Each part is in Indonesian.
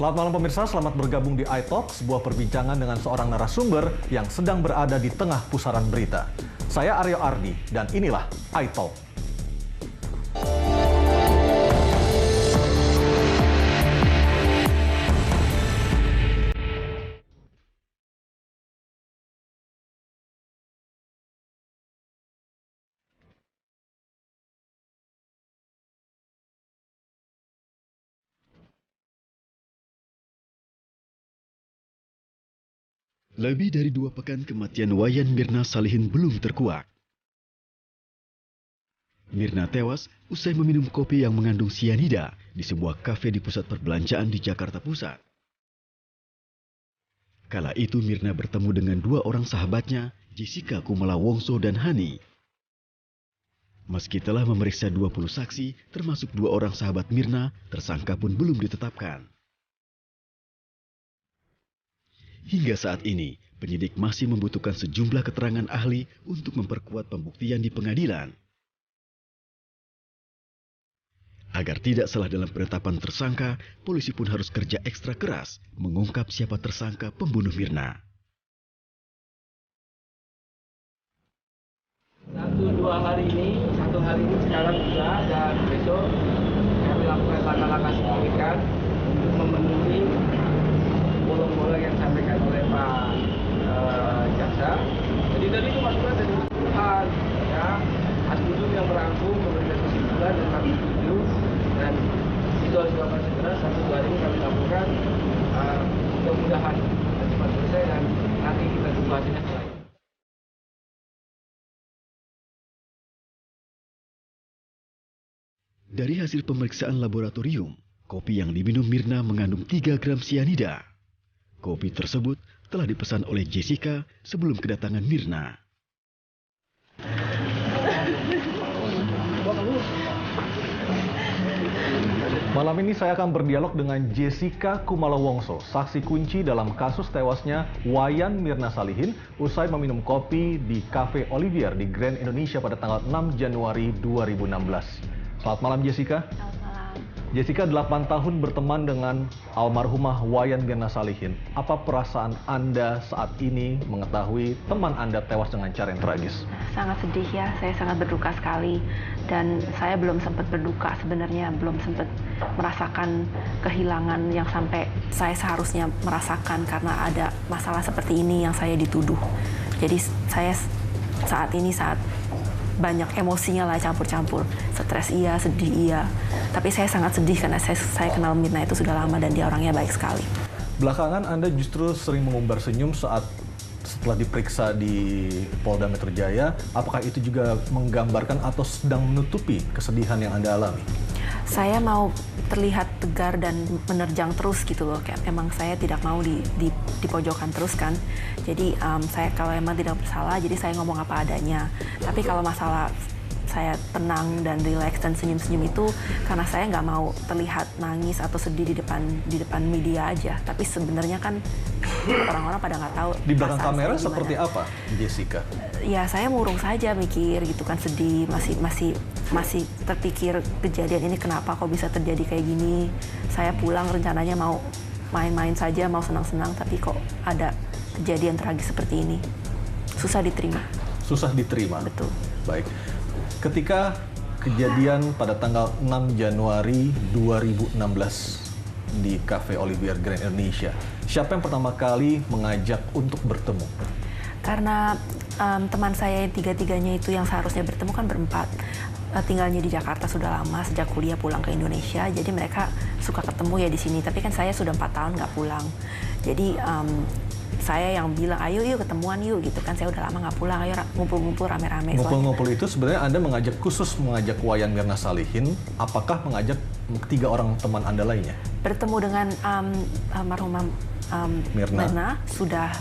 Selamat malam pemirsa, selamat bergabung di iTalk, sebuah perbincangan dengan seorang narasumber yang sedang berada di tengah pusaran berita. Saya Aryo Ardi dan inilah iTalk. Lebih dari 2 pekan kematian Wayan Mirna Salihin belum terkuak. Mirna tewas usai meminum kopi yang mengandung sianida di sebuah kafe di pusat perbelanjaan di Jakarta Pusat. Kala itu Mirna bertemu dengan 2 orang sahabatnya, Jessica Kumala Wongso dan Hani. Meski telah memeriksa 20 saksi, termasuk 2 orang sahabat Mirna, tersangka pun belum ditetapkan. Hingga saat ini, penyidik masih membutuhkan sejumlah keterangan ahli untuk memperkuat pembuktian di pengadilan. Agar tidak salah dalam penetapan tersangka, polisi pun harus kerja ekstra keras mengungkap siapa tersangka pembunuh Mirna. 1-2 hari ini, 1 hari ini sekarang sudah, dan besok kami lakukan langkah-langkah signifikan untuk memenuhi bolong-bolong yang disampaikan oleh Pak Jaksa. Jadi tadi itu masukan dari Tuhan, ya, Asbudum yang merangkum memberikan kesimpulan dan kami setuju, dan itu harus dilakukan segera. 1-2 hari ini kami lakukan, mudah-mudahan cepat selesai dan nanti kita tunggu hasilnya setelah itu. Dari hasil pemeriksaan laboratorium, kopi yang diminum Mirna mengandung 3 gram sianida. Kopi tersebut telah dipesan oleh Jessica sebelum kedatangan Mirna. Malam ini saya akan berdialog dengan Jessica Kumala Wongso, saksi kunci dalam kasus tewasnya Wayan Mirna Salihin usai meminum kopi di Cafe Olivier di Grand Indonesia pada tanggal 6 Januari 2016. Selamat malam Jessica. Selamat malam. Jessica 8 tahun berteman dengan almarhumah Wayan Mirna Salihin. Apa perasaan Anda saat ini mengetahui teman Anda tewas dengan cara yang tragis? Sangat sedih ya, saya sangat berduka sekali. Dan saya belum sempat berduka sebenarnya, belum sempat merasakan kehilangan yang sampai saya seharusnya merasakan karena ada masalah seperti ini yang saya dituduh. Jadi saya saat banyak emosinya lah campur-campur, stres iya, sedih iya. Tapi saya sangat sedih karena saya kenal Mirna itu sudah lama dan dia orangnya baik sekali. Belakangan Anda justru sering mengumbar senyum setelah diperiksa di Polda Metro Jaya. Apakah itu juga menggambarkan atau sedang menutupi kesedihan yang Anda alami? Saya mau terlihat tegar dan menerjang terus gitu loh. Kayak emang saya tidak mau di pojokan terus kan. Jadi saya kalau emang tidak bersalah, jadi saya ngomong apa adanya. Tapi kalau masalah saya tenang dan rileks dan senyum-senyum itu karena saya nggak mau terlihat nangis atau sedih di depan media aja. Tapi sebenarnya kan orang-orang pada nggak tahu. Di belakang kamera seperti apa, Jessica? Ya saya murung saja mikir gitu kan, sedih, masih terpikir kejadian ini kenapa kok bisa terjadi kayak gini. Saya pulang rencananya mau main-main saja, mau senang-senang, tapi kok ada kejadian tragis seperti ini. Susah diterima. Susah diterima? Betul. Baik. Ketika kejadian pada tanggal 6 Januari 2016 di Cafe Olivier Grand Indonesia, siapa yang pertama kali mengajak untuk bertemu? Karena teman saya tiga-tiganya itu yang seharusnya bertemu kan berempat. Tinggalnya di Jakarta sudah lama, sejak kuliah pulang ke Indonesia, jadi mereka suka ketemu ya di sini. Tapi kan saya sudah 4 tahun nggak pulang. Jadi saya yang bilang, ayo yuk ketemuan yuk gitu kan, saya udah lama nggak pulang, ayo ngumpul-ngumpul rame-rame. Ngumpul-ngumpul itu sebenarnya Anda mengajak Wayan Mirna Salihin, apakah mengajak 3 orang teman Anda lainnya? Bertemu dengan almarhumah Mirna sudah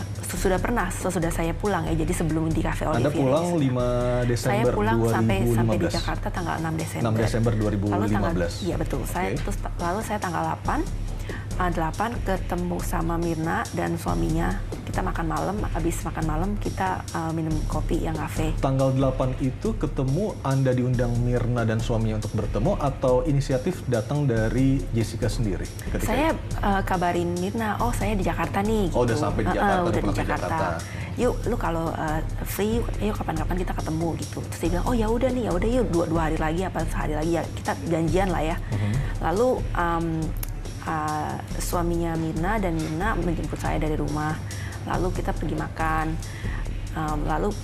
pernah sesudah saya pulang ya, jadi sebelum di Cafe Olivier. Anda pulang 5 Desember 2015? Saya pulang sampai di Jakarta tanggal 6 Desember. 6 Desember 2015? Iya betul, lalu saya tanggal 8 ketemu sama Mirna dan suaminya, kita makan malam, habis makan malam kita minum kopi yang kafe. Tanggal 8 itu ketemu, Anda diundang Mirna dan suaminya untuk bertemu atau inisiatif datang dari Jessica sendiri? Saya kabarin Mirna, oh saya di Jakarta nih. Oh, udah sampai di Jakarta, udah di sampai Jakarta. Yuk, lu kalau free, yuk kapan-kapan kita ketemu gitu. Terus dia bilang, oh ya udah nih, ya udah yuk dua hari lagi apa sehari lagi ya kita janjian lah ya. Lalu suaminya Mirna dan Mirna menjemput saya dari rumah. Lalu kita pergi makan. Lalu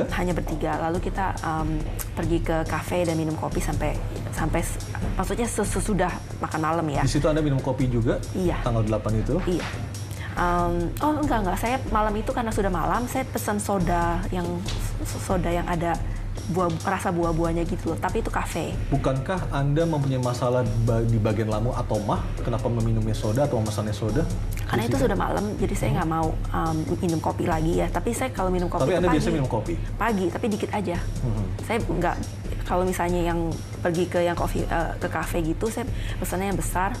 hanya bertiga. Lalu kita pergi ke kafe dan minum kopi sampai maksudnya sesudah makan malam ya. Di situ Anda minum kopi juga? Iya. Tanggal 8 itu? Iya. Oh enggak. Saya malam itu karena sudah malam, saya pesan soda yang ada rasa buah-buahnya gitu loh, tapi itu kafe. Bukankah Anda mempunyai masalah di bagian lambung atau mah? Kenapa meminumnya soda atau memesannya soda? Karena itu sudah malam, jadi saya nggak mau minum kopi lagi ya. Tapi saya kalau minum kopi tapi Anda pagi. Biasa minum kopi? Pagi, tapi dikit aja. Saya nggak, kalau misalnya yang pergi ke ke kafe gitu, saya pesannya yang besar.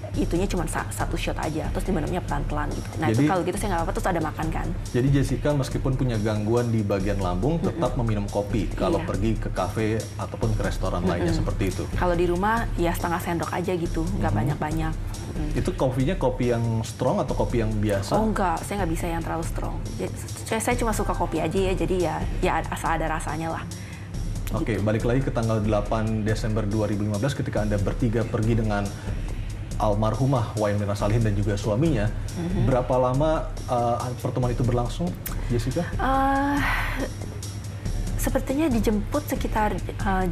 Itunya cuma satu shot aja, terus diminumnya pelan-pelan gitu. Nah jadi, itu kalau gitu saya nggak apa-apa, terus ada makan kan. Jadi Jessica meskipun punya gangguan di bagian lambung, tetap meminum kopi kalau pergi ke kafe ataupun ke restoran lainnya seperti itu. Kalau di rumah ya setengah sendok aja gitu, nggak banyak-banyak. Itu kopinya kopi yang strong atau kopi yang biasa? Oh enggak, saya nggak bisa yang terlalu strong. Saya cuma suka kopi aja ya, jadi ya asal ada rasanya lah. Oke, balik lagi ke tanggal 8 Desember 2015 ketika Anda bertiga pergi dengan almarhumah Wayan Mirna Salihin dan juga suaminya. Berapa lama pertemuan itu berlangsung, Jessica? Sepertinya dijemput sekitar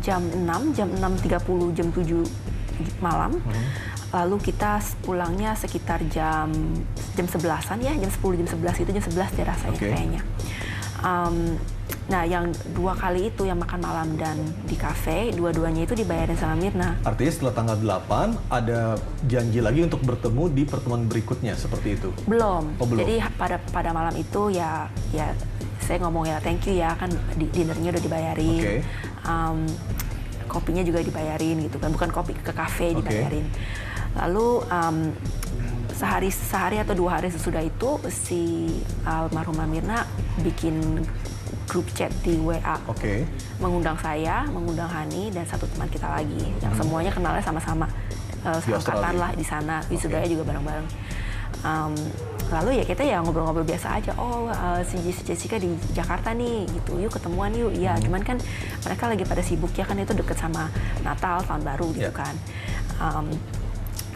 jam 6:30, jam 7 malam. Lalu kita pulangnya sekitar jam 11-an ya, jam 10, jam 11 itu, jam 11 dia rasanya kayaknya. Nah, yang 2 kali itu yang makan malam dan di kafe, dua-duanya itu dibayarin sama Mirna. Artinya setelah tanggal 8 ada janji lagi untuk bertemu di pertemuan berikutnya, seperti itu? Belum. Oh, belum. Jadi pada malam itu ya saya ngomong ya thank you ya, kan dinernya udah dibayarin. Kopinya juga dibayarin gitu kan, bukan kopi ke kafe dibayarin. Lalu sehari atau 2 hari sesudah itu si almarhumah Mirna bikin grup chat di WA, mengundang saya, mengundang Hani dan satu teman kita lagi, yang semuanya kenalnya sama-sama seangkatan lah di sana, wisudanya juga bareng-bareng. Lalu ya kita ya ngobrol-ngobrol biasa aja. Oh si Jessica di Jakarta nih, gitu. Yuk ketemuan yuk. Ya cuman kan mereka lagi pada sibuk ya, kan itu deket sama Natal, Tahun Baru gitu kan.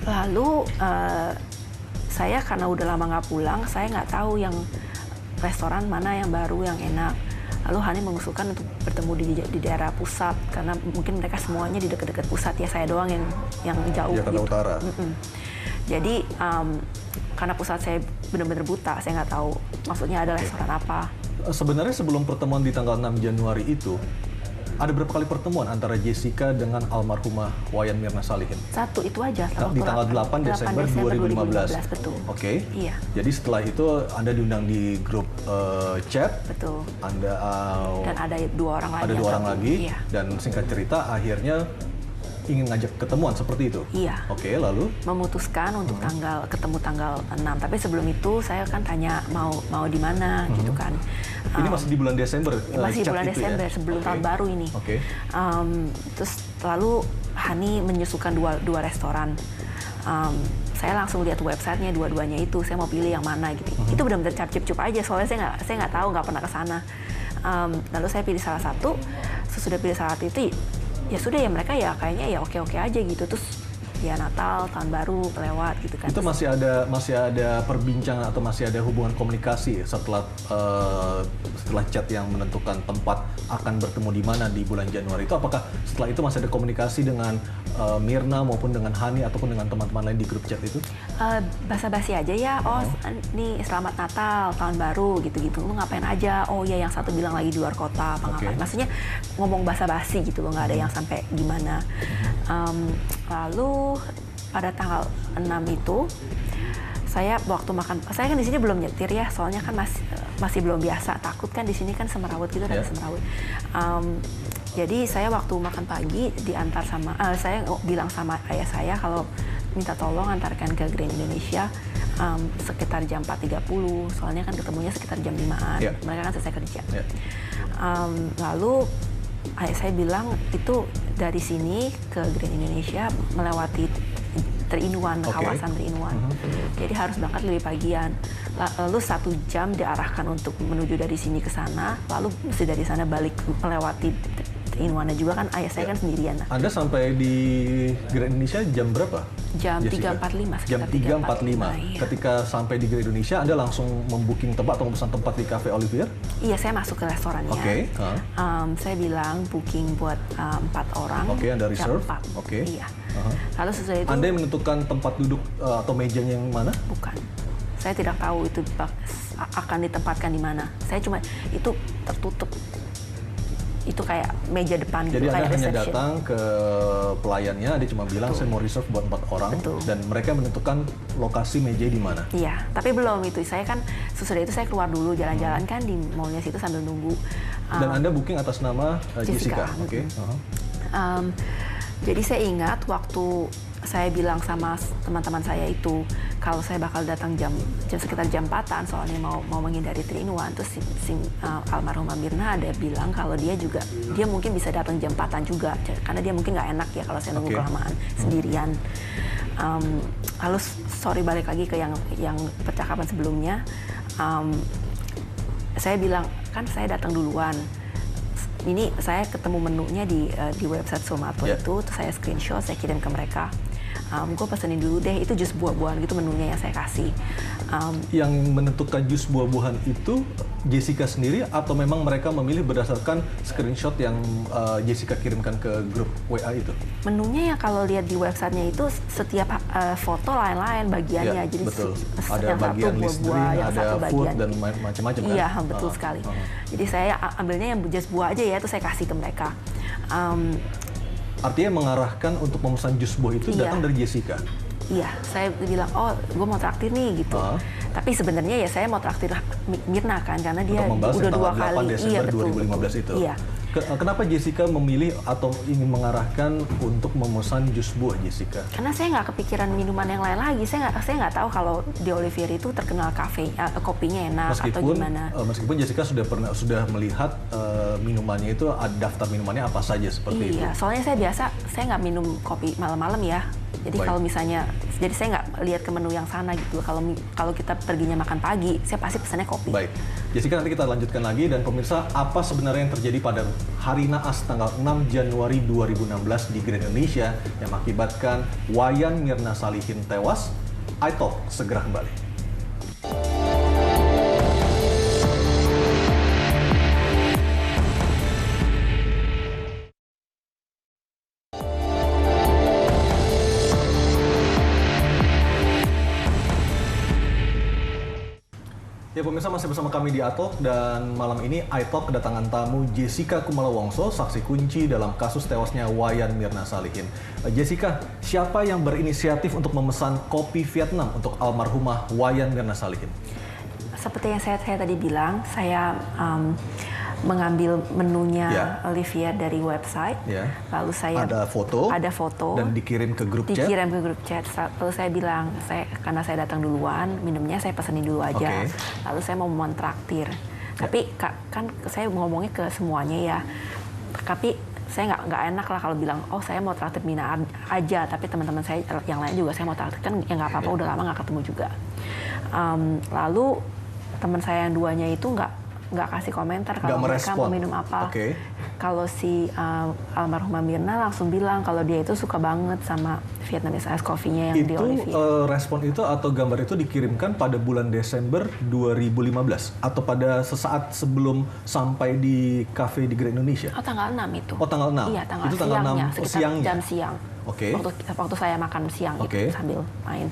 Lalu saya karena udah lama nggak pulang, saya nggak tahu yang restoran mana yang baru yang enak. Lalu Hani mengusulkan untuk bertemu di daerah pusat, karena mungkin mereka semuanya di dekat-dekat pusat ya, saya doang yang jauh. Jakarta gitu. Utara. Jadi karena pusat saya benar-benar buta, saya nggak tahu maksudnya ada restoran apa. Sebenarnya sebelum pertemuan di tanggal 6 Januari itu, ada berapa kali pertemuan antara Jessica dengan almarhumah Wayan Mirna Salihin? Satu, itu aja. Di tanggal 8 Desember 2015. Betul. Oke. Iya. Jadi setelah itu Anda diundang di grup chat. Betul. Anda dan ada 2 orang lagi. Ada 2 orang lagi. Iya. Dan singkat cerita akhirnya ingin ngajak ketemuan seperti itu. Iya. Oke, lalu memutuskan untuk ketemu tanggal 6. Tapi sebelum itu saya kan tanya mau di mana gitu kan. Ini masih di bulan Desember. Masih bulan Desember ya? sebelum tahun baru ini. Terus lalu Hani menyusukan dua restoran. Saya langsung lihat websitenya dua-duanya itu. Saya mau pilih yang mana gitu. Itu benar-benar cap-cip aja. Soalnya saya nggak tahu, nggak pernah ke sana. Lalu saya pilih salah satu. Sesudah pilih salah satu itu, ya sudah ya mereka ya kayaknya ya oke-oke aja gitu. Terus ya Natal, Tahun Baru lewat gitu kan. Itu masih ada perbincangan atau masih ada hubungan komunikasi setelah chat yang menentukan tempat akan bertemu di mana di bulan Januari itu? Apakah setelah itu masih ada komunikasi dengan Mirna maupun dengan Hani ataupun dengan teman-teman lain di grup chat itu? Basa-basi aja ya. Oh, nih selamat Natal, Tahun Baru gitu-gitu. Lu ngapain aja? Oh ya, yang satu bilang lagi di luar kota apa ngapain. Maksudnya ngomong basa-basi gitu loh, nggak ada yang sampai gimana. Lalu pada tanggal 6 itu saya waktu makan, saya kan di sini belum nyetir ya, soalnya kan masih belum biasa, takut kan di sini kan semerawut gitu, ada semerawut. Jadi saya waktu makan pagi diantar sama saya bilang sama ayah saya kalau minta tolong antarkan ke Grand Indonesia sekitar jam 4.30, soalnya kan ketemunya sekitar jam 5-an. Mereka kan selesai kerja. Lalu ayah saya bilang itu dari sini ke Grand Indonesia melewati 3 in 1, kawasan 3 in 1. Jadi harus berangkat lebih pagian. Lalu 1 jam diarahkan untuk menuju dari sini ke sana, lalu mesti dari sana balik melewati 3 in 1 juga kan ayah saya kan sendirian. Anda sampai di Grand Indonesia jam berapa? Jam 3.45. Jam 3.45. Ketika sampai di Grand Indonesia, Anda langsung membooking tempat atau memesan tempat di Cafe Olivier? Iya, saya masuk ke restorannya. Saya bilang booking buat 4 orang. Anda reserve. Iya. Lalu sesudah itu Anda yang menentukan tempat duduk atau mejanya yang mana? Bukan. Saya tidak tahu itu akan ditempatkan di mana. Saya cuma itu tertutup. Itu kayak meja depan gitu. Jadi kayak Anda hanya reception. datang ke pelayannya, dia cuma bilang saya mau reserve buat 4 orang. Dan mereka menentukan lokasi meja di mana. Iya, tapi belum itu. Saya kan sesudah itu saya keluar dulu jalan-jalan kan di mallnya situ sambil nunggu. Dan Anda booking atas nama Jessica. Jadi saya ingat waktu saya bilang sama teman-teman saya itu kalau saya bakal datang jam sekitar jam 4-an, soalnya mau menghindari 3 in 1. Terus almarhumah Mirna ada bilang kalau dia mungkin bisa datang jam 4-an juga karena dia mungkin nggak enak ya kalau saya nunggu kelamaan sendirian. Lalu sorry balik lagi ke yang percakapan sebelumnya. Saya bilang kan saya datang duluan. Ini saya ketemu menunya di website Zomato itu, terus saya screenshot, saya kirim ke mereka. Gue pesenin dulu deh, itu jus buah-buahan gitu menunya yang saya kasih. Yang menentukan jus buah-buahan itu Jessica sendiri atau memang mereka memilih berdasarkan screenshot yang Jessica kirimkan ke grup WA itu? Menunya ya kalau lihat di websitenya itu setiap foto lain-lain bagiannya. Jadi betul. Ada yang bagian satu list buah-buah, drink, yang ada satu food bagian. dan macam-macam kan? Iya, betul sekali. Jadi saya ambilnya yang jus buah aja ya, itu saya kasih ke mereka. Artinya mengarahkan untuk memesan jus buah itu datang dari Jessica? Iya, saya bilang, oh gue mau traktir nih gitu. Tapi sebenarnya ya saya mau traktir Mirna kan, karena dia udah 2 kali. Desember 2015 itu. Iya. Kenapa Jessica memilih atau ingin mengarahkan untuk memesan jus buah Jessica? Karena saya nggak kepikiran minuman yang lain lagi. Saya nggak tahu kalau di Olivier itu terkenal kopinya enak atau gimana. Meskipun Jessica sudah melihat minumannya itu, daftar minumannya apa saja seperti itu. Iya, soalnya saya nggak minum kopi malam-malam ya. Jadi kalau misalnya, jadi saya nggak lihat ke menu yang sana gitu. Kalau kita perginya makan pagi, saya pasti pesannya kopi. Baik, Jessica nanti kita lanjutkan lagi. Dan pemirsa, apa sebenarnya yang terjadi pada hari naas tanggal 6 Januari 2016 di Grand Indonesia yang mengakibatkan Wayan Mirna Salihin tewas? iTalk segera kembali. Ya pemirsa, masih bersama kami di iTalk, dan malam ini iTalk kedatangan tamu Jessica Kumala Wongso, saksi kunci dalam kasus tewasnya Wayan Mirna Salihin. Jessica, siapa yang berinisiatif untuk memesan kopi Vietnam untuk almarhumah Wayan Mirna Salihin? Seperti yang saya tadi bilang, saya mengambil menunya Olivier dari website, lalu saya ada foto dan dikirim ke grup chat. Lalu saya bilang, karena saya datang duluan, minumnya saya pesenin dulu aja. Lalu saya mau mentraktir. Tapi kan saya ngomongnya ke semuanya ya. Tapi saya nggak enak lah kalau bilang, oh saya mau traktir Mina aja, tapi teman-teman saya yang lain juga saya mau traktir, kan ya nggak apa-apa, udah lama nggak ketemu juga. Lalu teman saya yang duanya itu nggak kasih komentar kalau mereka mau minum apa. Kalau si almarhumah Mirna langsung bilang kalau dia itu suka banget sama Vietnamese Ice Coffee-nya yang di Olivier. Itu respon itu atau gambar itu dikirimkan pada bulan Desember 2015 atau pada sesaat sebelum sampai di cafe di Grand Indonesia? Oh, tanggal 6 itu. Oh, tanggal 6. Iya, itu tanggal 6 sekitar siangnya. Jam siang. Waktu saya makan siang itu sambil main.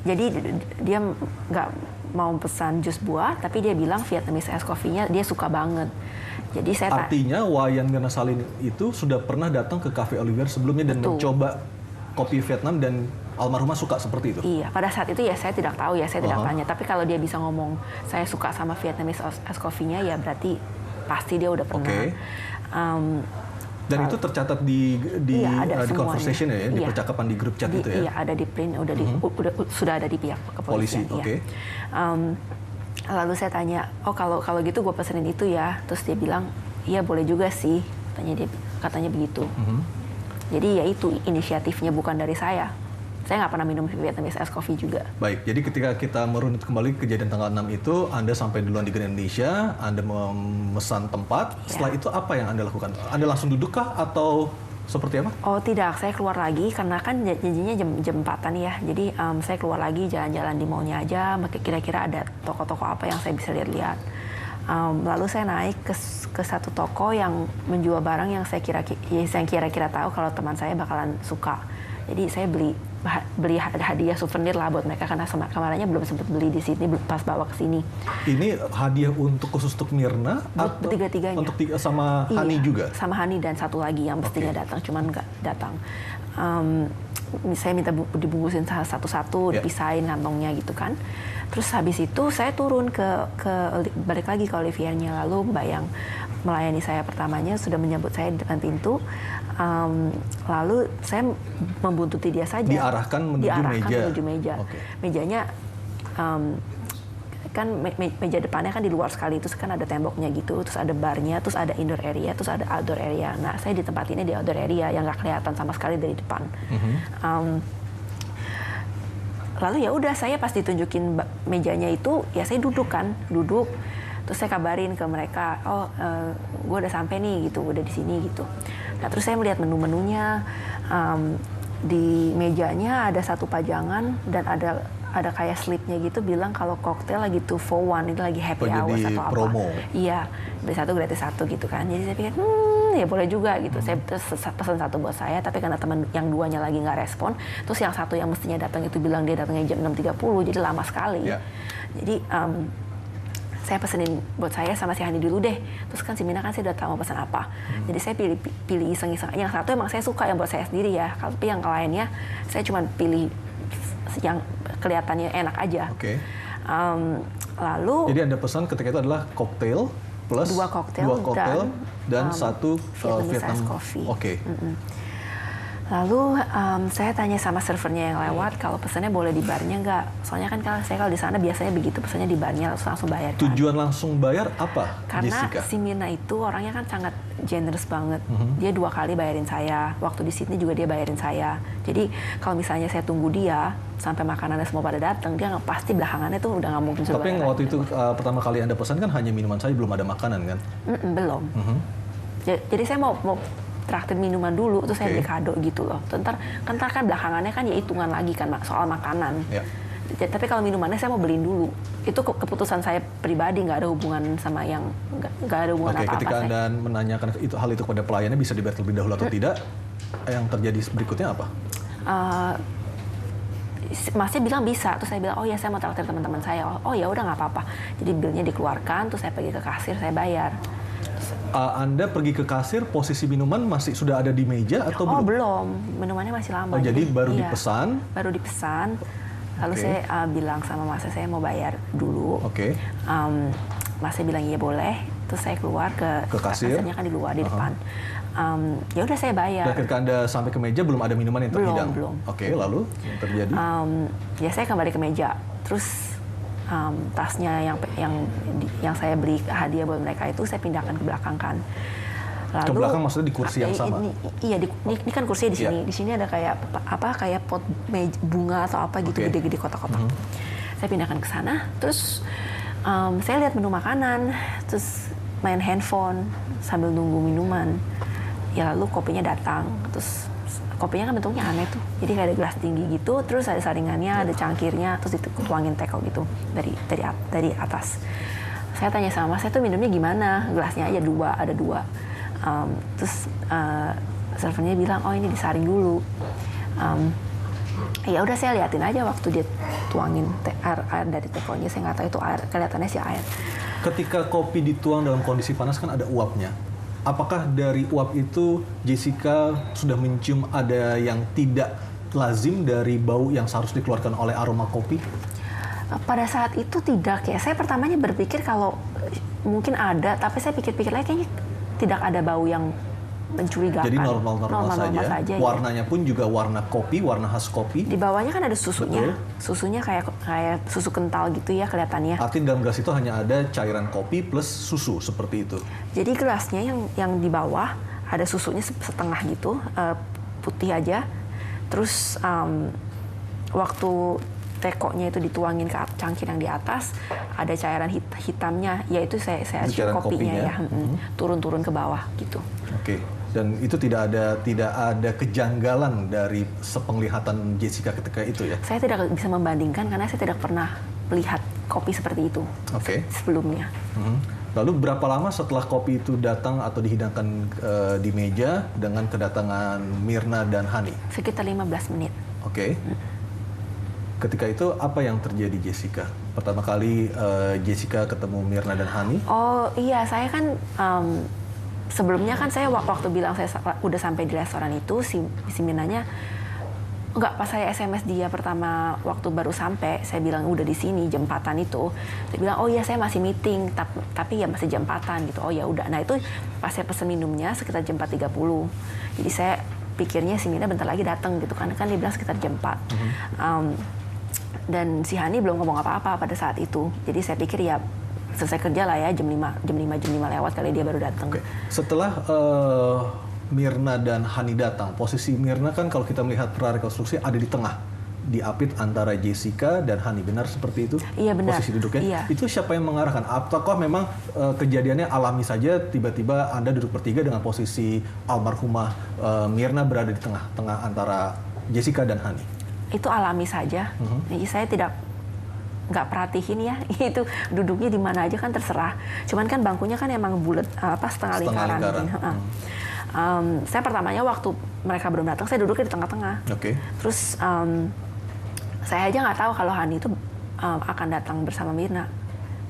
Jadi dia nggak mau pesan jus buah, tapi dia bilang Vietnamese Ice Coffee-nya dia suka banget. Jadi artinya Wayan Mirna Salihin itu sudah pernah datang ke Cafe Olivier sebelumnya dan mencoba kopi Vietnam, dan almarhumah suka seperti itu? Iya, pada saat itu ya saya tidak tahu ya, saya tidak tanya. Tapi kalau dia bisa ngomong saya suka sama Vietnamese Ice Coffee-nya, ya berarti pasti dia udah pernah. Dan itu tercatat di iya, ada di semuanya. conversation ya, di Iya. percakapan di grup chat itu ya? Iya, ada di print, sudah ada di pihak kepolisian. Polisi, oke. Lalu saya tanya, oh kalau gitu gue pesenin itu ya. Terus dia bilang, iya boleh juga sih, katanya begitu. Jadi ya itu inisiatifnya bukan dari saya. Saya nggak pernah minum Vietnamese Ice Coffee juga. Baik, jadi ketika kita merunut kembali kejadian tanggal 6 itu, Anda sampai duluan di Grand Indonesia, Anda memesan tempat, setelah itu apa yang Anda lakukan? Anda langsung duduk kah atau seperti apa? Oh tidak, saya keluar lagi karena kan janjinya jam 4-an ya. Jadi saya keluar lagi jalan-jalan di mallnya aja, kira-kira ada toko-toko apa yang saya bisa lihat-lihat. Lalu saya naik ke satu toko yang menjual barang yang saya kira-kira tahu kalau teman saya bakalan suka. Jadi saya beli hadiah souvenir lah buat mereka karena kemarinnya belum sempat beli di sini pas bawa ke sini. Ini hadiah untuk Myrna atau tiga-tiganya? Untuk sama Hani juga? Sama Hani dan satu lagi yang mestinya datang, cuman nggak datang. Saya minta dibungkusin satu-satu, dipisahin kantongnya gitu kan. Terus habis itu saya turun balik lagi ke Oliviernya, lalu Mbak yang melayani saya pertamanya sudah menyambut saya di depan pintu. Lalu saya membuntuti dia saja. Diarahkan menuju meja. Okay. Mejanya kan meja depannya kan di luar sekali, terus kan ada temboknya gitu, terus ada barnya, terus ada indoor area, terus ada outdoor area. Nah saya ditempatinnya di outdoor area yang nggak kelihatan sama sekali dari depan. Lalu ya udah, saya pas ditunjukin mejanya itu ya saya duduk. Terus saya kabarin ke mereka, gue udah sampai nih gitu, udah di sini gitu. Nah terus saya melihat menu-menunya, di mejanya ada satu pajangan dan ada kayak slipnya gitu bilang kalau koktail lagi 2 for 1, itu lagi happy hour atau apa. Promo. Iya, beli satu gratis satu gitu kan. Jadi saya pikir, ya boleh juga gitu. Saya pesan satu buat saya, tapi karena teman yang duanya lagi nggak respon, terus yang satu yang mestinya datang itu bilang dia datangnya jam 6.30, jadi lama sekali. Yeah. Jadi saya pesenin buat saya sama si Hani dulu deh. Terus kan si Mina kan saya udah tahu mau pesan apa. Jadi saya pilih iseng-iseng. Yang satu emang saya suka yang buat saya sendiri ya. Tapi yang lainnya saya cuma pilih yang kelihatannya enak aja. Oke. Lalu jadi Anda pesan ketika itu adalah koktail plus 2 koktail dan satu Vietnamese coffee. Oke. Lalu saya tanya sama servernya yang lewat kalau pesannya boleh di barnya nggak? Soalnya kan kalau di sana biasanya begitu, pesannya di barnya langsung bayar. Kan? Tujuan langsung bayar apa? Karena Jessica? si Mirna itu orangnya kan sangat generous banget. Dia 2 kali bayarin saya. Waktu di Sydney juga dia bayarin saya. Jadi kalau misalnya saya tunggu dia sampai makanannya semua pada datang, dia nggak pasti belakangannya tuh udah nggak mungkin suruh Tapi bayar. waktu itu pertama kali Anda pesan kan hanya minuman saja, belum ada makanan kan? Belum. Jadi saya mau traktir minuman dulu, terus saya beli kado gitu loh. Ntar kan belakangannya kan ya hitungan lagi kan soal makanan. Ya. Tapi kalau minumannya saya mau beliin dulu. Itu keputusan saya pribadi, nggak ada hubungan sama yang nggak ada hubungan apa-apa. Ketika Anda menanyakan hal itu kepada pelayannya, bisa dibayar terlebih dahulu atau tidak? Yang terjadi berikutnya apa? Masnya bilang bisa, terus saya bilang oh ya saya mau traktir teman-teman saya. Oh ya udah nggak apa-apa. Jadi bilnya dikeluarkan, terus saya pergi ke kasir, saya bayar. Anda pergi ke kasir, posisi minuman masih sudah ada di meja atau belum? Oh belum, minumannya masih lama. Oh, jadi baru iya, dipesan? Baru dipesan. Lalu saya bilang sama masnya saya mau bayar dulu. Oke. Masnya bilang iya boleh. Terus saya keluar ke kasir? kasirnya kan di luar, di depan. Ya udah saya bayar. Dan ketika Anda sampai ke meja belum ada minuman yang terhidang? Belum. Oke, lalu yang terjadi? Ya saya kembali ke meja. Terus tasnya yang saya beli hadiah buat mereka itu saya pindahkan ke belakang kan. Lalu, ke belakang maksudnya di kursi yang sama? Ini kan kursinya di sini. Di sini ada kayak pot bunga atau apa gitu, gede-gede kotak-kotak. Saya pindahkan ke sana. Terus saya lihat menu makanan, terus main handphone sambil nunggu minuman. Ya lalu kopinya datang. Terus kopinya kan bentuknya aneh tuh, jadi kayak ada gelas tinggi gitu, terus ada saringannya, ada cangkirnya, terus dituangin tekel gitu dari atas. Saya tanya sama saya tuh minumnya gimana, gelasnya aja ada dua. Terus servernya bilang oh ini disaring dulu. Ya udah saya liatin aja waktu dia tuangin air dari tekelnya, saya nggak tahu itu air, kelihatannya sih air. Ketika kopi dituang dalam kondisi panas kan ada uapnya. Apakah dari uap itu Jessica sudah mencium ada yang tidak lazim dari bau yang seharusnya dikeluarkan oleh aroma kopi? Pada saat itu tidak ya. Saya pertamanya berpikir kalau mungkin ada, tapi saya pikir-pikir lagi kayaknya tidak ada bau yang mencurigakan. Jadi normal-normal saja. ya. Warnanya pun juga warna kopi, warna khas kopi. Di bawahnya kan ada susunya. Betul. Susunya kayak susu kental gitu ya kelihatannya. Artinya dalam gelas itu hanya ada cairan kopi plus susu seperti itu. Jadi gelasnya yang di bawah ada susunya setengah gitu, putih aja. Terus waktu tekonya itu dituangin ke cangkir yang di atas, ada cairan hitamnya, yaitu saya cairan kopinya ya, turun-turun ke bawah gitu. Oke. Dan itu tidak ada kejanggalan dari sepenglihatan Jessica ketika itu ya? Saya tidak bisa membandingkan karena saya tidak pernah melihat kopi seperti itu sebelumnya. Lalu berapa lama setelah kopi itu datang atau dihidangkan di meja dengan kedatangan Myrna dan Hani? Sekitar 15 menit. Oke. Ketika itu apa yang terjadi Jessica? Pertama kali Jessica ketemu Myrna dan Hani? Oh iya, saya kan sebelumnya kan saya waktu bilang saya udah sampai di restoran itu, si Myrnanya enggak, pas saya SMS dia pertama waktu baru sampai, saya bilang udah di sini jam 4-an itu. Saya bilang, "Oh iya, saya masih meeting, tapi ya masih jam 4-an gitu." Oh ya udah. Nah, itu pas saya pesen minumnya sekitar jam 4.30. Jadi saya pikirnya si Myrna bentar lagi datang gitu kan dia bilang sekitar jam 4. Dan si Hani belum ngomong apa-apa pada saat itu. Jadi saya pikir ya selesai kerja lah ya, jam 5 lewat kali dia baru datang. Oke. Setelah Myrna dan Hani datang, posisi Myrna kan kalau kita melihat prarekonstruksi ada di tengah, diapit antara Jessica dan Hani, benar seperti itu? Iya benar. Posisi duduknya. Iya. Itu siapa yang mengarahkan? Apakah memang kejadiannya alami saja, tiba-tiba Anda duduk bertiga dengan posisi almarhumah Myrna berada di tengah antara Jessica dan Hani? Itu alami saja. Jadi saya nggak perhatiin ya itu duduknya di mana aja kan terserah. Cuman kan bangkunya kan emang bulat setengah lingkaran. Saya pertamanya waktu mereka belum datang saya duduknya di tengah-tengah. Terus saya aja nggak tahu kalau Hani itu akan datang bersama Myrna,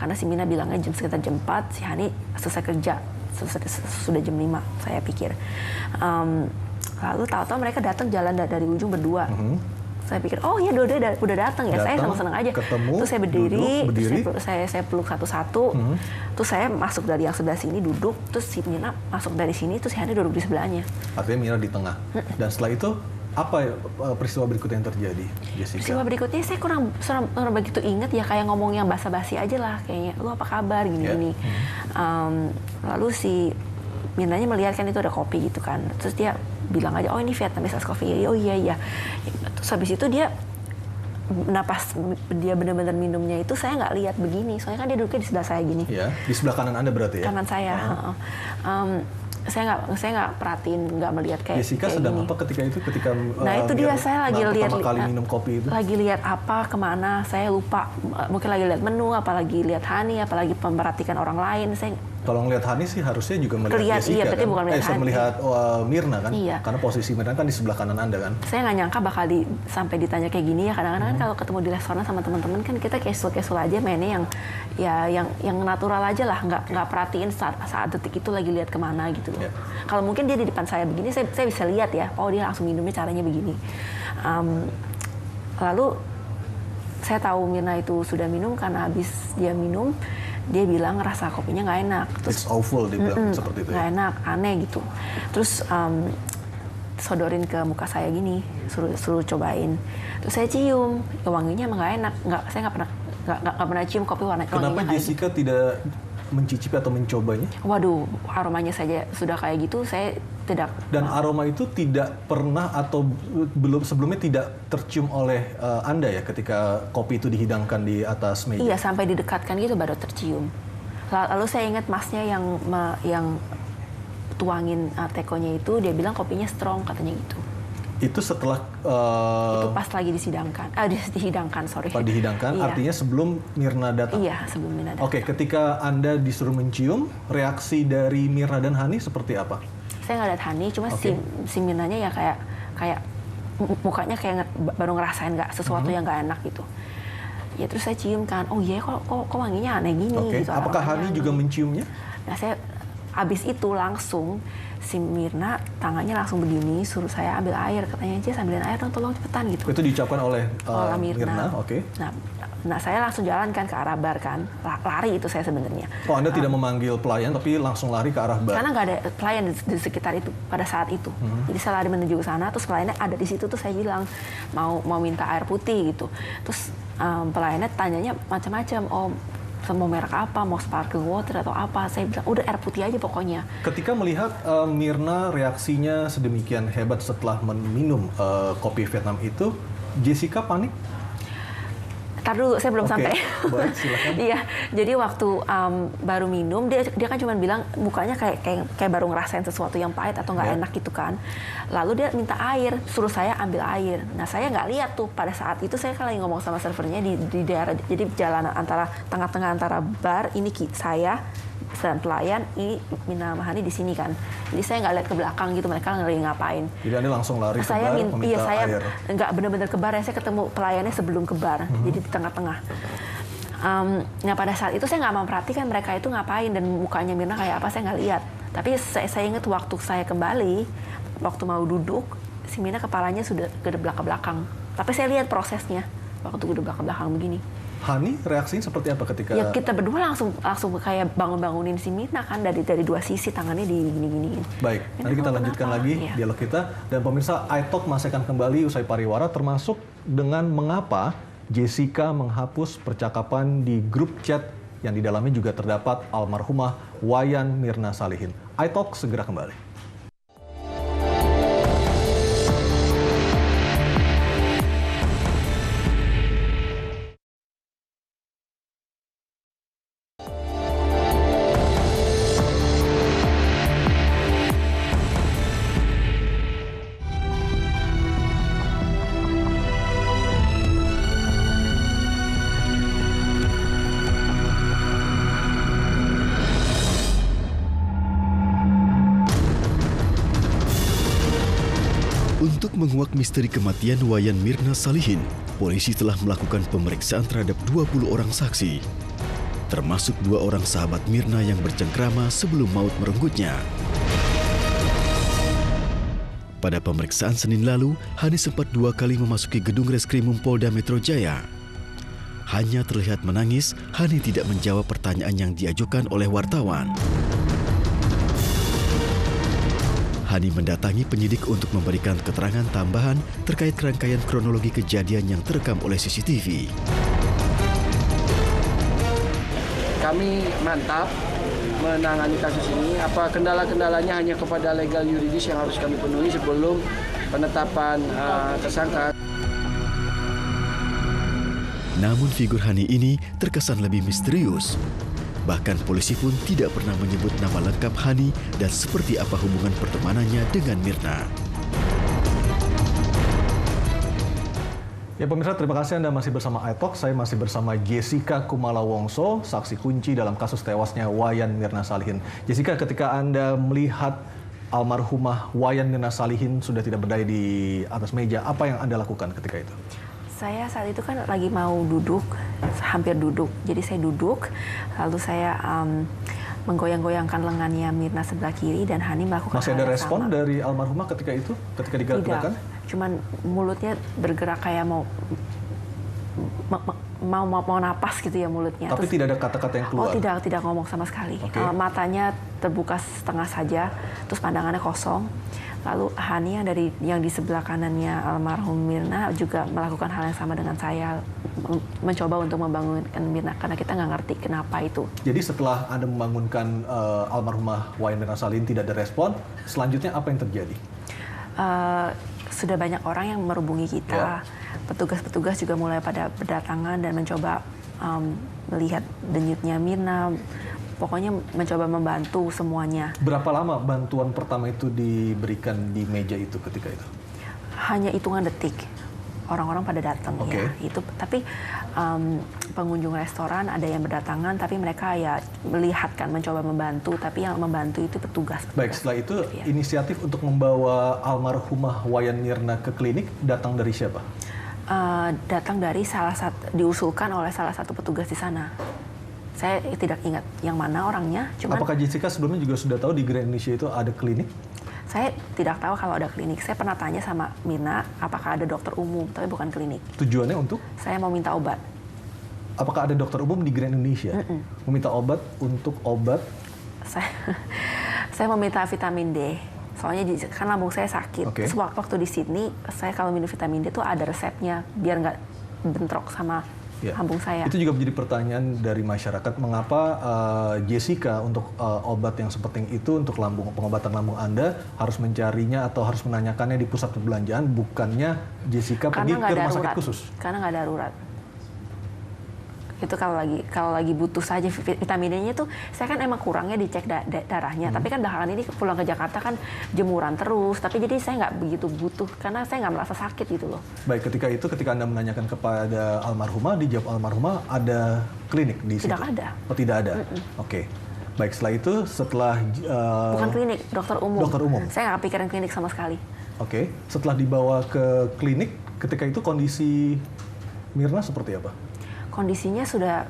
karena si Myrna bilangnya sekitar jam 4, si Hani selesai kerja sudah jam 5 saya pikir. Lalu tahu-tahu mereka datang jalan dari ujung berdua. Saya pikir, oh ya udah datang ya, saya senang-senang aja. Ketemu, terus saya berdiri. Saya peluk satu-satu. Terus saya masuk dari yang sebelah sini duduk, terus si Myrna masuk dari sini, terus si Hani duduk di sebelahnya. Artinya Myrna di tengah. Dan setelah itu apa peristiwa berikutnya yang terjadi, Jessica? Peristiwa berikutnya saya kurang begitu ingat ya, kayak ngomong yang basa-basi aja lah, kayaknya lu apa kabar gini-gini. Lalu si Myrnanya melihat kan itu ada kopi gitu kan, terus dia bilang aja, oh ini Vietnamese ice coffee, oh iya. Terus habis itu dia, pas dia benar-benar minumnya itu saya nggak lihat begini, soalnya kan dia duduknya di sebelah saya gini. Ya, di sebelah kanan Anda berarti ya? Kanan saya. Saya nggak perhatiin, nggak melihat kayak Jessica kayak sedang gini. apa ketika itu? Nah itu dia, saya lagi lihat pertama kali minum kopi itu. Lagi lihat apa, kemana, saya lupa. Mungkin lagi lihat menu, apalagi lihat Hani, apalagi memperhatikan orang lain. Saya kalau ngelihat Hani sih harusnya juga melihat Jessica, iya, berarti kan? bukan melihat Hani. Melihat Myrna kan? Iya. Karena posisi Myrna kan di sebelah kanan Anda kan? Saya nggak nyangka bakal sampai ditanya kayak gini ya. Kadang-kadang kan kalau ketemu di restoran sama teman-teman kan kita casual aja mainnya yang natural aja lah, nggak perhatiin saat detik itu lagi lihat kemana gitu loh. Yeah. Kalau mungkin dia di depan saya begini, saya bisa lihat ya, oh dia langsung minumnya caranya begini. Lalu saya tahu Myrna itu sudah minum karena habis dia minum, dia bilang rasa kopinya nggak enak. Terus it's awful, dia bilang seperti itu. Nggak enak, aneh gitu. Terus sodorin ke muka saya gini, suruh cobain. Terus saya cium, ya wanginya emang nggak enak. Saya nggak pernah cium kopi warna. Kenapa Jessica tidak mencicipi atau mencobanya? Waduh, aromanya saja sudah kayak gitu, saya tidak. Dan aroma itu tidak pernah atau sebelumnya tidak tercium oleh Anda ya ketika kopi itu dihidangkan di atas meja? Iya, sampai didekatkan gitu baru tercium. Lalu saya ingat masnya yang tuangin tekonya itu, dia bilang kopinya strong katanya gitu. Itu setelah itu pas lagi dihidangkan, dihidangkan, iya. Artinya sebelum Myrna datang. Iya, sebelum Myrna datang. Oke, ketika Anda disuruh mencium, reaksi dari Myrna dan Hani seperti apa? Saya nggak lihat Hani, cuma si Myrnanya ya kayak mukanya kayak baru ngerasain sesuatu yang nggak enak gitu. Ya terus saya cium kan, oh iya kok wanginya aneh gini. Gitu, apakah Hani juga menciumnya? Nah saya abis itu langsung si Mirna tangannya langsung begini, suruh saya ambil air, katanya Jess ambilin air dong, tolong cepetan gitu. Itu diucapkan oleh Mirna, oke. Nah, saya langsung jalan kan ke arah bar kan, lari itu saya sebenarnya. Oh, Anda tidak memanggil pelayan, tapi langsung lari ke arah bar? Karena nggak ada pelayan di sekitar itu pada saat itu. Jadi saya lari menuju ke sana, terus pelayannya ada di situ, tuh saya bilang mau minta air putih gitu. Terus pelayannya tanyanya macam-macam, oh mau merek apa, mau sparkling water atau apa. Saya bilang udah air putih aja pokoknya. Ketika melihat Mirna reaksinya sedemikian hebat setelah meminum kopi Vietnam itu, Jessica panik? Ntar dulu, saya belum sampai. Baik, silakan. Iya, jadi waktu baru minum, dia kan cuma bilang mukanya kayak baru ngerasain sesuatu yang pahit atau nggak enak gitu kan. Lalu dia minta air, suruh saya ambil air. Nah, saya nggak lihat tuh pada saat itu, saya kan lagi ngomong sama servernya di daerah, jadi jalanan antara tengah-tengah antara bar, ini saya dan pelayan, ini Mirna sama Hani di sini kan. Jadi saya nggak lihat ke belakang gitu, mereka lagi ngapain. Jadi Anda langsung lari ke bar meminta saya air? Nggak benar-benar ke bar, saya ketemu pelayannya sebelum ke bar, jadi di tengah-tengah. Nah, pada saat itu saya nggak memperhatikan mereka itu ngapain dan mukanya Mirna kayak apa, saya nggak lihat. Tapi saya ingat waktu saya kembali, waktu mau duduk, si Mirna kepalanya sudah gedeblak ke belakang. Tapi saya lihat prosesnya waktu gedeblak ke belakang begini. Hani reaksinya seperti apa ketika? Ya kita berdua langsung kayak bangunin si Mirna kan dari dua sisi, tangannya di gini-giniin. Baik, nanti kita lanjutkan lagi dialog kita. Dan pemirsa, iTalk masih akan kembali usai pariwara, termasuk dengan mengapa Jessica menghapus percakapan di grup chat yang di dalamnya juga terdapat almarhumah Wayan Mirna Salihin. iTalk segera kembali. Untuk menguak misteri kematian Wayan Mirna Salihin, polisi telah melakukan pemeriksaan terhadap 20 orang saksi, termasuk 2 orang sahabat Mirna yang bercengkrama sebelum maut merenggutnya. Pada pemeriksaan Senin lalu, Hani sempat 2 kali memasuki gedung Reskrimum Polda Metro Jaya. Hanya terlihat menangis, Hani tidak menjawab pertanyaan yang diajukan oleh wartawan. Hani mendatangi penyidik untuk memberikan keterangan tambahan terkait rangkaian kronologi kejadian yang terekam oleh CCTV. Kami mantap menangani kasus ini. Apa kendala-kendalanya hanya kepada legal yuridis yang harus kami penuhi sebelum penetapan tersangka. Namun figur Hani ini terkesan lebih misterius. Bahkan polisi pun tidak pernah menyebut nama lengkap Hani dan seperti apa hubungan pertemanannya dengan Mirna. Ya pemirsa, terima kasih Anda masih bersama iTalk. Saya masih bersama Jessica Kumala Wongso, saksi kunci dalam kasus tewasnya Wayan Mirna Salihin. Jessica, ketika Anda melihat almarhumah Wayan Mirna Salihin sudah tidak berdaya di atas meja, apa yang Anda lakukan ketika itu? Saya saat itu kan lagi mau duduk, hampir duduk. Jadi saya duduk, lalu saya menggoyang-goyangkan lengannya Mirna sebelah kiri dan Hani melakukan Masih ada hal yang respon sama. dari almarhumah ketika itu? Ketika digerak-gerakan? Tidak, cuman mulutnya bergerak kayak mau napas gitu ya mulutnya. Tapi terus, tidak ada kata-kata yang keluar? Oh tidak ngomong sama sekali. Okay. Matanya terbuka setengah saja, terus pandangannya kosong. Lalu Hani yang di sebelah kanannya almarhum Mirna juga melakukan hal yang sama dengan saya, mencoba untuk membangunkan Mirna karena kita nggak ngerti kenapa itu. Jadi setelah Anda membangunkan almarhumah Wayan Mirna Salihin tidak ada respon, selanjutnya apa yang terjadi? Sudah banyak orang yang merhubungi kita. Petugas-petugas juga mulai pada berdatangan dan mencoba melihat denyutnya Mirna. Pokoknya mencoba membantu semuanya. Berapa lama bantuan pertama itu diberikan di meja itu ketika itu? Hanya hitungan detik. Orang-orang pada datang ya. Itu tapi pengunjung restoran ada yang berdatangan tapi mereka ya melihat kan, mencoba membantu, tapi yang membantu itu petugas. Baik, setelah itu inisiatif untuk membawa almarhumah Wayan Mirna ke klinik datang dari siapa? Datang dari diusulkan oleh salah satu petugas di sana. Saya tidak ingat yang mana orangnya. Apakah Jessica sebelumnya juga sudah tahu di Grand Indonesia itu ada klinik? Saya tidak tahu kalau ada klinik. Saya pernah tanya sama Mirna, apakah ada dokter umum, tapi bukan klinik. Tujuannya untuk? Saya mau minta obat. Apakah ada dokter umum di Grand Indonesia? Meminta obat untuk obat? Saya meminta vitamin D. Soalnya kan lambung saya sakit. Oke. Terus waktu di Sydney, saya kalau minum vitamin D itu ada resepnya, biar nggak bentrok sama lambung saya. Itu juga menjadi pertanyaan dari masyarakat, mengapa Jessica untuk obat yang seperti itu untuk pengobatan lambung Anda harus mencarinya atau harus menanyakannya di pusat perbelanjaan, bukannya Jessica pergi ke rumah sakit khusus? Karena nggak darurat. Itu kalau lagi butuh saja vitamin D-nya tuh, saya kan emang kurangnya dicek darahnya. Tapi kan belakangan ini pulang ke Jakarta kan jemuran terus. Tapi jadi saya nggak begitu butuh karena saya nggak merasa sakit gitu loh. Baik, ketika Anda menanyakan kepada almarhumah, dijawab almarhumah ada klinik di situ? Tidak ada. Oh, tidak ada. Oke. Baik, setelah bukan klinik, dokter umum. Dokter umum. Saya nggak pikirin klinik sama sekali. Oke. Setelah dibawa ke klinik, ketika itu kondisi Mirna seperti apa? Kondisinya sudah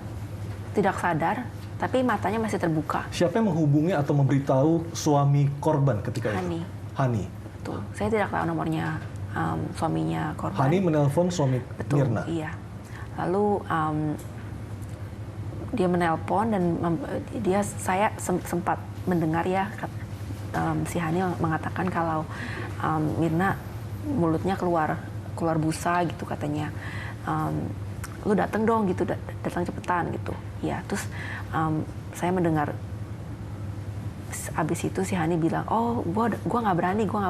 tidak sadar, tapi matanya masih terbuka. Siapa yang menghubungi atau memberitahu suami korban ketika Hani. itu? Hani. Betul. Saya tidak tahu nomornya suaminya korban. Hani menelpon suami Betul, Mirna. Iya. Lalu dia menelpon dan saya sempat mendengar ya si Hani mengatakan kalau Mirna mulutnya keluar busa gitu katanya. Lu datang dong gitu, datang cepetan gitu. Ya, terus saya mendengar abis itu si Hani bilang, oh gua nggak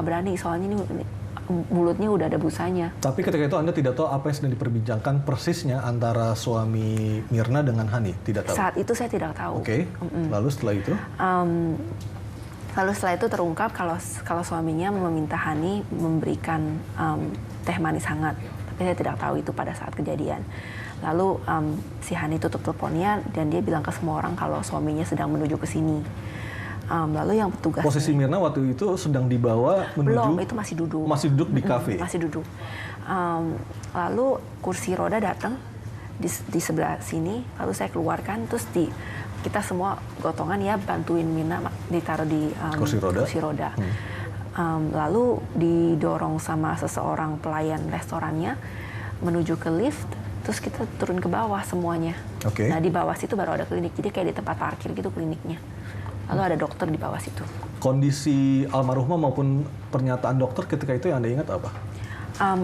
berani, soalnya ini mulutnya udah ada busanya. Tapi ketika itu Anda tidak tahu apa yang sedang diperbincangkan persisnya antara suami Mirna dengan Hani, tidak tahu? Saat itu saya tidak tahu. Oke. Lalu setelah itu? Lalu setelah itu terungkap kalau suaminya meminta Hani memberikan teh manis hangat. Tapi saya tidak tahu itu pada saat kejadian. Lalu si Hani tutup teleponnya dan dia bilang ke semua orang kalau suaminya sedang menuju ke sini. Lalu yang petugas... Posisi Mirna waktu itu sedang dibawa menuju... Belum, itu masih duduk. Masih duduk di kafe? Masih duduk. Lalu kursi roda datang di sebelah sini, lalu saya keluarkan, terus kita semua gotongan ya bantuin Mirna ditaruh di kursi roda. Lalu didorong sama seseorang pelayan restorannya menuju ke lift, terus kita turun ke bawah semuanya. Okay. Nah di bawah situ baru ada klinik, jadi kayak di tempat parkir gitu kliniknya. Lalu ada dokter di bawah situ. Kondisi almarhumah maupun pernyataan dokter ketika itu yang Anda ingat apa?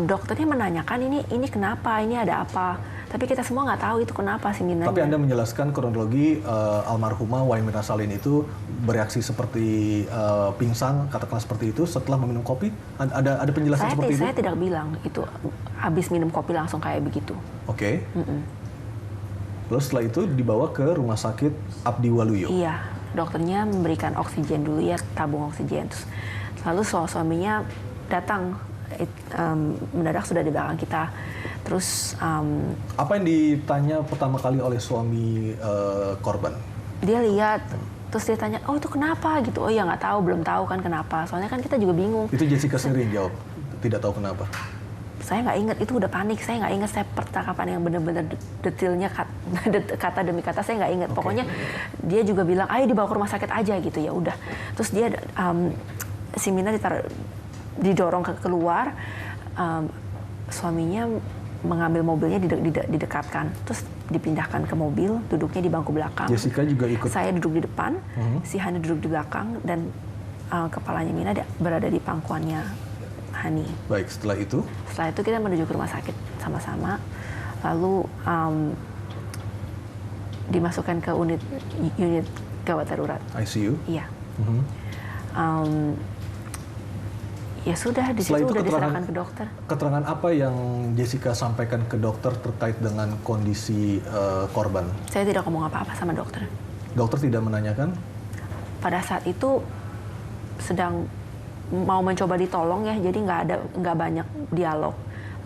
Dokternya menanyakan ini kenapa, ini ada apa. Tapi kita semua nggak tahu itu kenapa sih Mirna. Tapi Anda menjelaskan kronologi almarhumah Wayan Mirna Salihin itu bereaksi seperti pingsan, katakanlah seperti itu setelah meminum kopi. Ada penjelasan seperti itu? Saya tidak bilang itu habis minum kopi langsung kayak begitu. Oke. Lalu setelah itu dibawa ke rumah sakit Abdi Waluyo. Iya, dokternya memberikan oksigen dulu ya, tabung oksigen. Terus lalu suaminya datang, mendadak sudah di belakang kita. Terus apa yang ditanya pertama kali oleh suami korban? Dia lihat, terus dia tanya, oh itu kenapa gitu? Oh ya nggak tahu, belum tahu kan kenapa. Soalnya kan kita juga bingung. Itu Jessica sendiri yang jawab, tidak tahu kenapa. Saya nggak ingat, itu udah panik. Saya nggak ingat saya percakapan yang benar-benar detailnya kata demi kata saya nggak ingat. Okay. Pokoknya dia juga bilang, ayo dibawa ke rumah sakit aja gitu ya udah. Terus dia si Mirna didorong keluar, suaminya mengambil mobilnya didekatkan, terus dipindahkan ke mobil, duduknya di bangku belakang. Jessica juga ikut. Saya duduk di depan, si Hani duduk di belakang, dan kepalanya Mirna berada di pangkuannya Hani. Baik, setelah itu? Setelah itu kita menuju ke rumah sakit sama-sama, lalu dimasukkan ke unit gawat darurat. ICU? Iya. Ya sudah, di situ udah diserahkan ke dokter. Keterangan apa yang Jessica sampaikan ke dokter terkait dengan kondisi korban? Saya tidak ngomong apa-apa sama dokter. Dokter tidak menanyakan? Pada saat itu sedang mau mencoba ditolong ya, jadi nggak banyak dialog.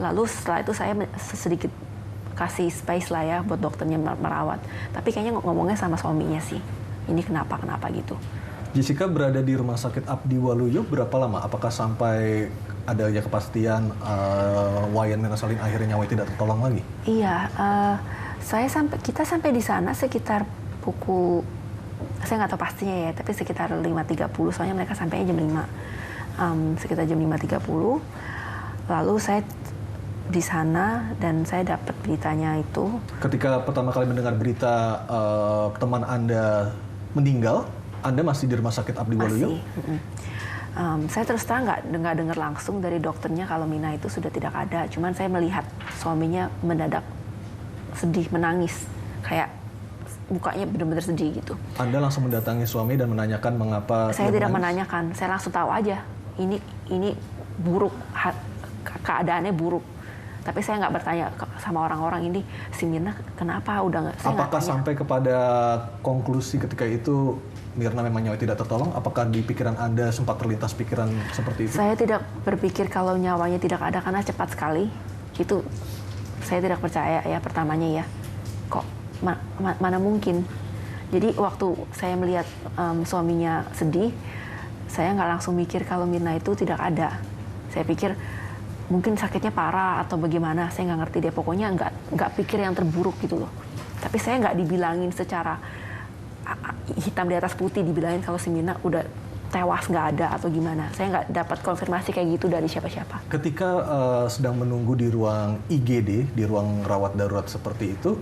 Lalu setelah itu saya sedikit kasih space lah ya buat dokternya merawat. Tapi kayaknya ngomongnya sama suaminya sih. Ini kenapa gitu. Jessica berada di rumah sakit Abdi Waluyo berapa lama? Apakah sampai adanya kepastian Wayan Mirna Salihin akhirnya nyawanya tidak tertolong lagi? Iya, kita sampai di sana sekitar pukul, saya nggak tahu pastinya ya, tapi sekitar 5.30, soalnya mereka sampainya jam 5. sekitar jam 5.30. Lalu saya di sana dan saya dapat beritanya itu. Ketika pertama kali mendengar berita teman Anda meninggal, Anda masih di Rumah Sakit Abdi Waluyo? Masih. Saya terus terang nggak dengar langsung dari dokternya kalau Mina itu sudah tidak ada. Cuman saya melihat suaminya mendadak sedih, menangis, kayak mukanya benar-benar sedih gitu. Anda langsung mendatangi suami dan menanyakan mengapa? Saya tidak menanyakan, saya langsung tahu aja ini buruk, keadaannya buruk. Tapi saya nggak bertanya sama orang-orang ini, si Mirna kenapa, udah nggak. Apakah sampai kepada konklusi ketika itu Mirna memang nyawa tidak tertolong? Apakah di pikiran Anda sempat terlintas pikiran seperti itu? Saya tidak berpikir kalau nyawanya tidak ada karena cepat sekali. Itu saya tidak percaya ya pertamanya ya. Kok mana mungkin? Jadi waktu saya melihat suaminya sedih, saya nggak langsung mikir kalau Mirna itu tidak ada. Saya pikir mungkin sakitnya parah atau bagaimana, saya nggak ngerti deh. Pokoknya nggak pikir yang terburuk gitu loh. Tapi saya nggak dibilangin secara hitam di atas putih dibilangin kalau si Mirna udah tewas, nggak ada atau gimana. Saya nggak dapat konfirmasi kayak gitu dari siapa-siapa. Ketika sedang menunggu di ruang IGD, di ruang rawat darurat seperti itu,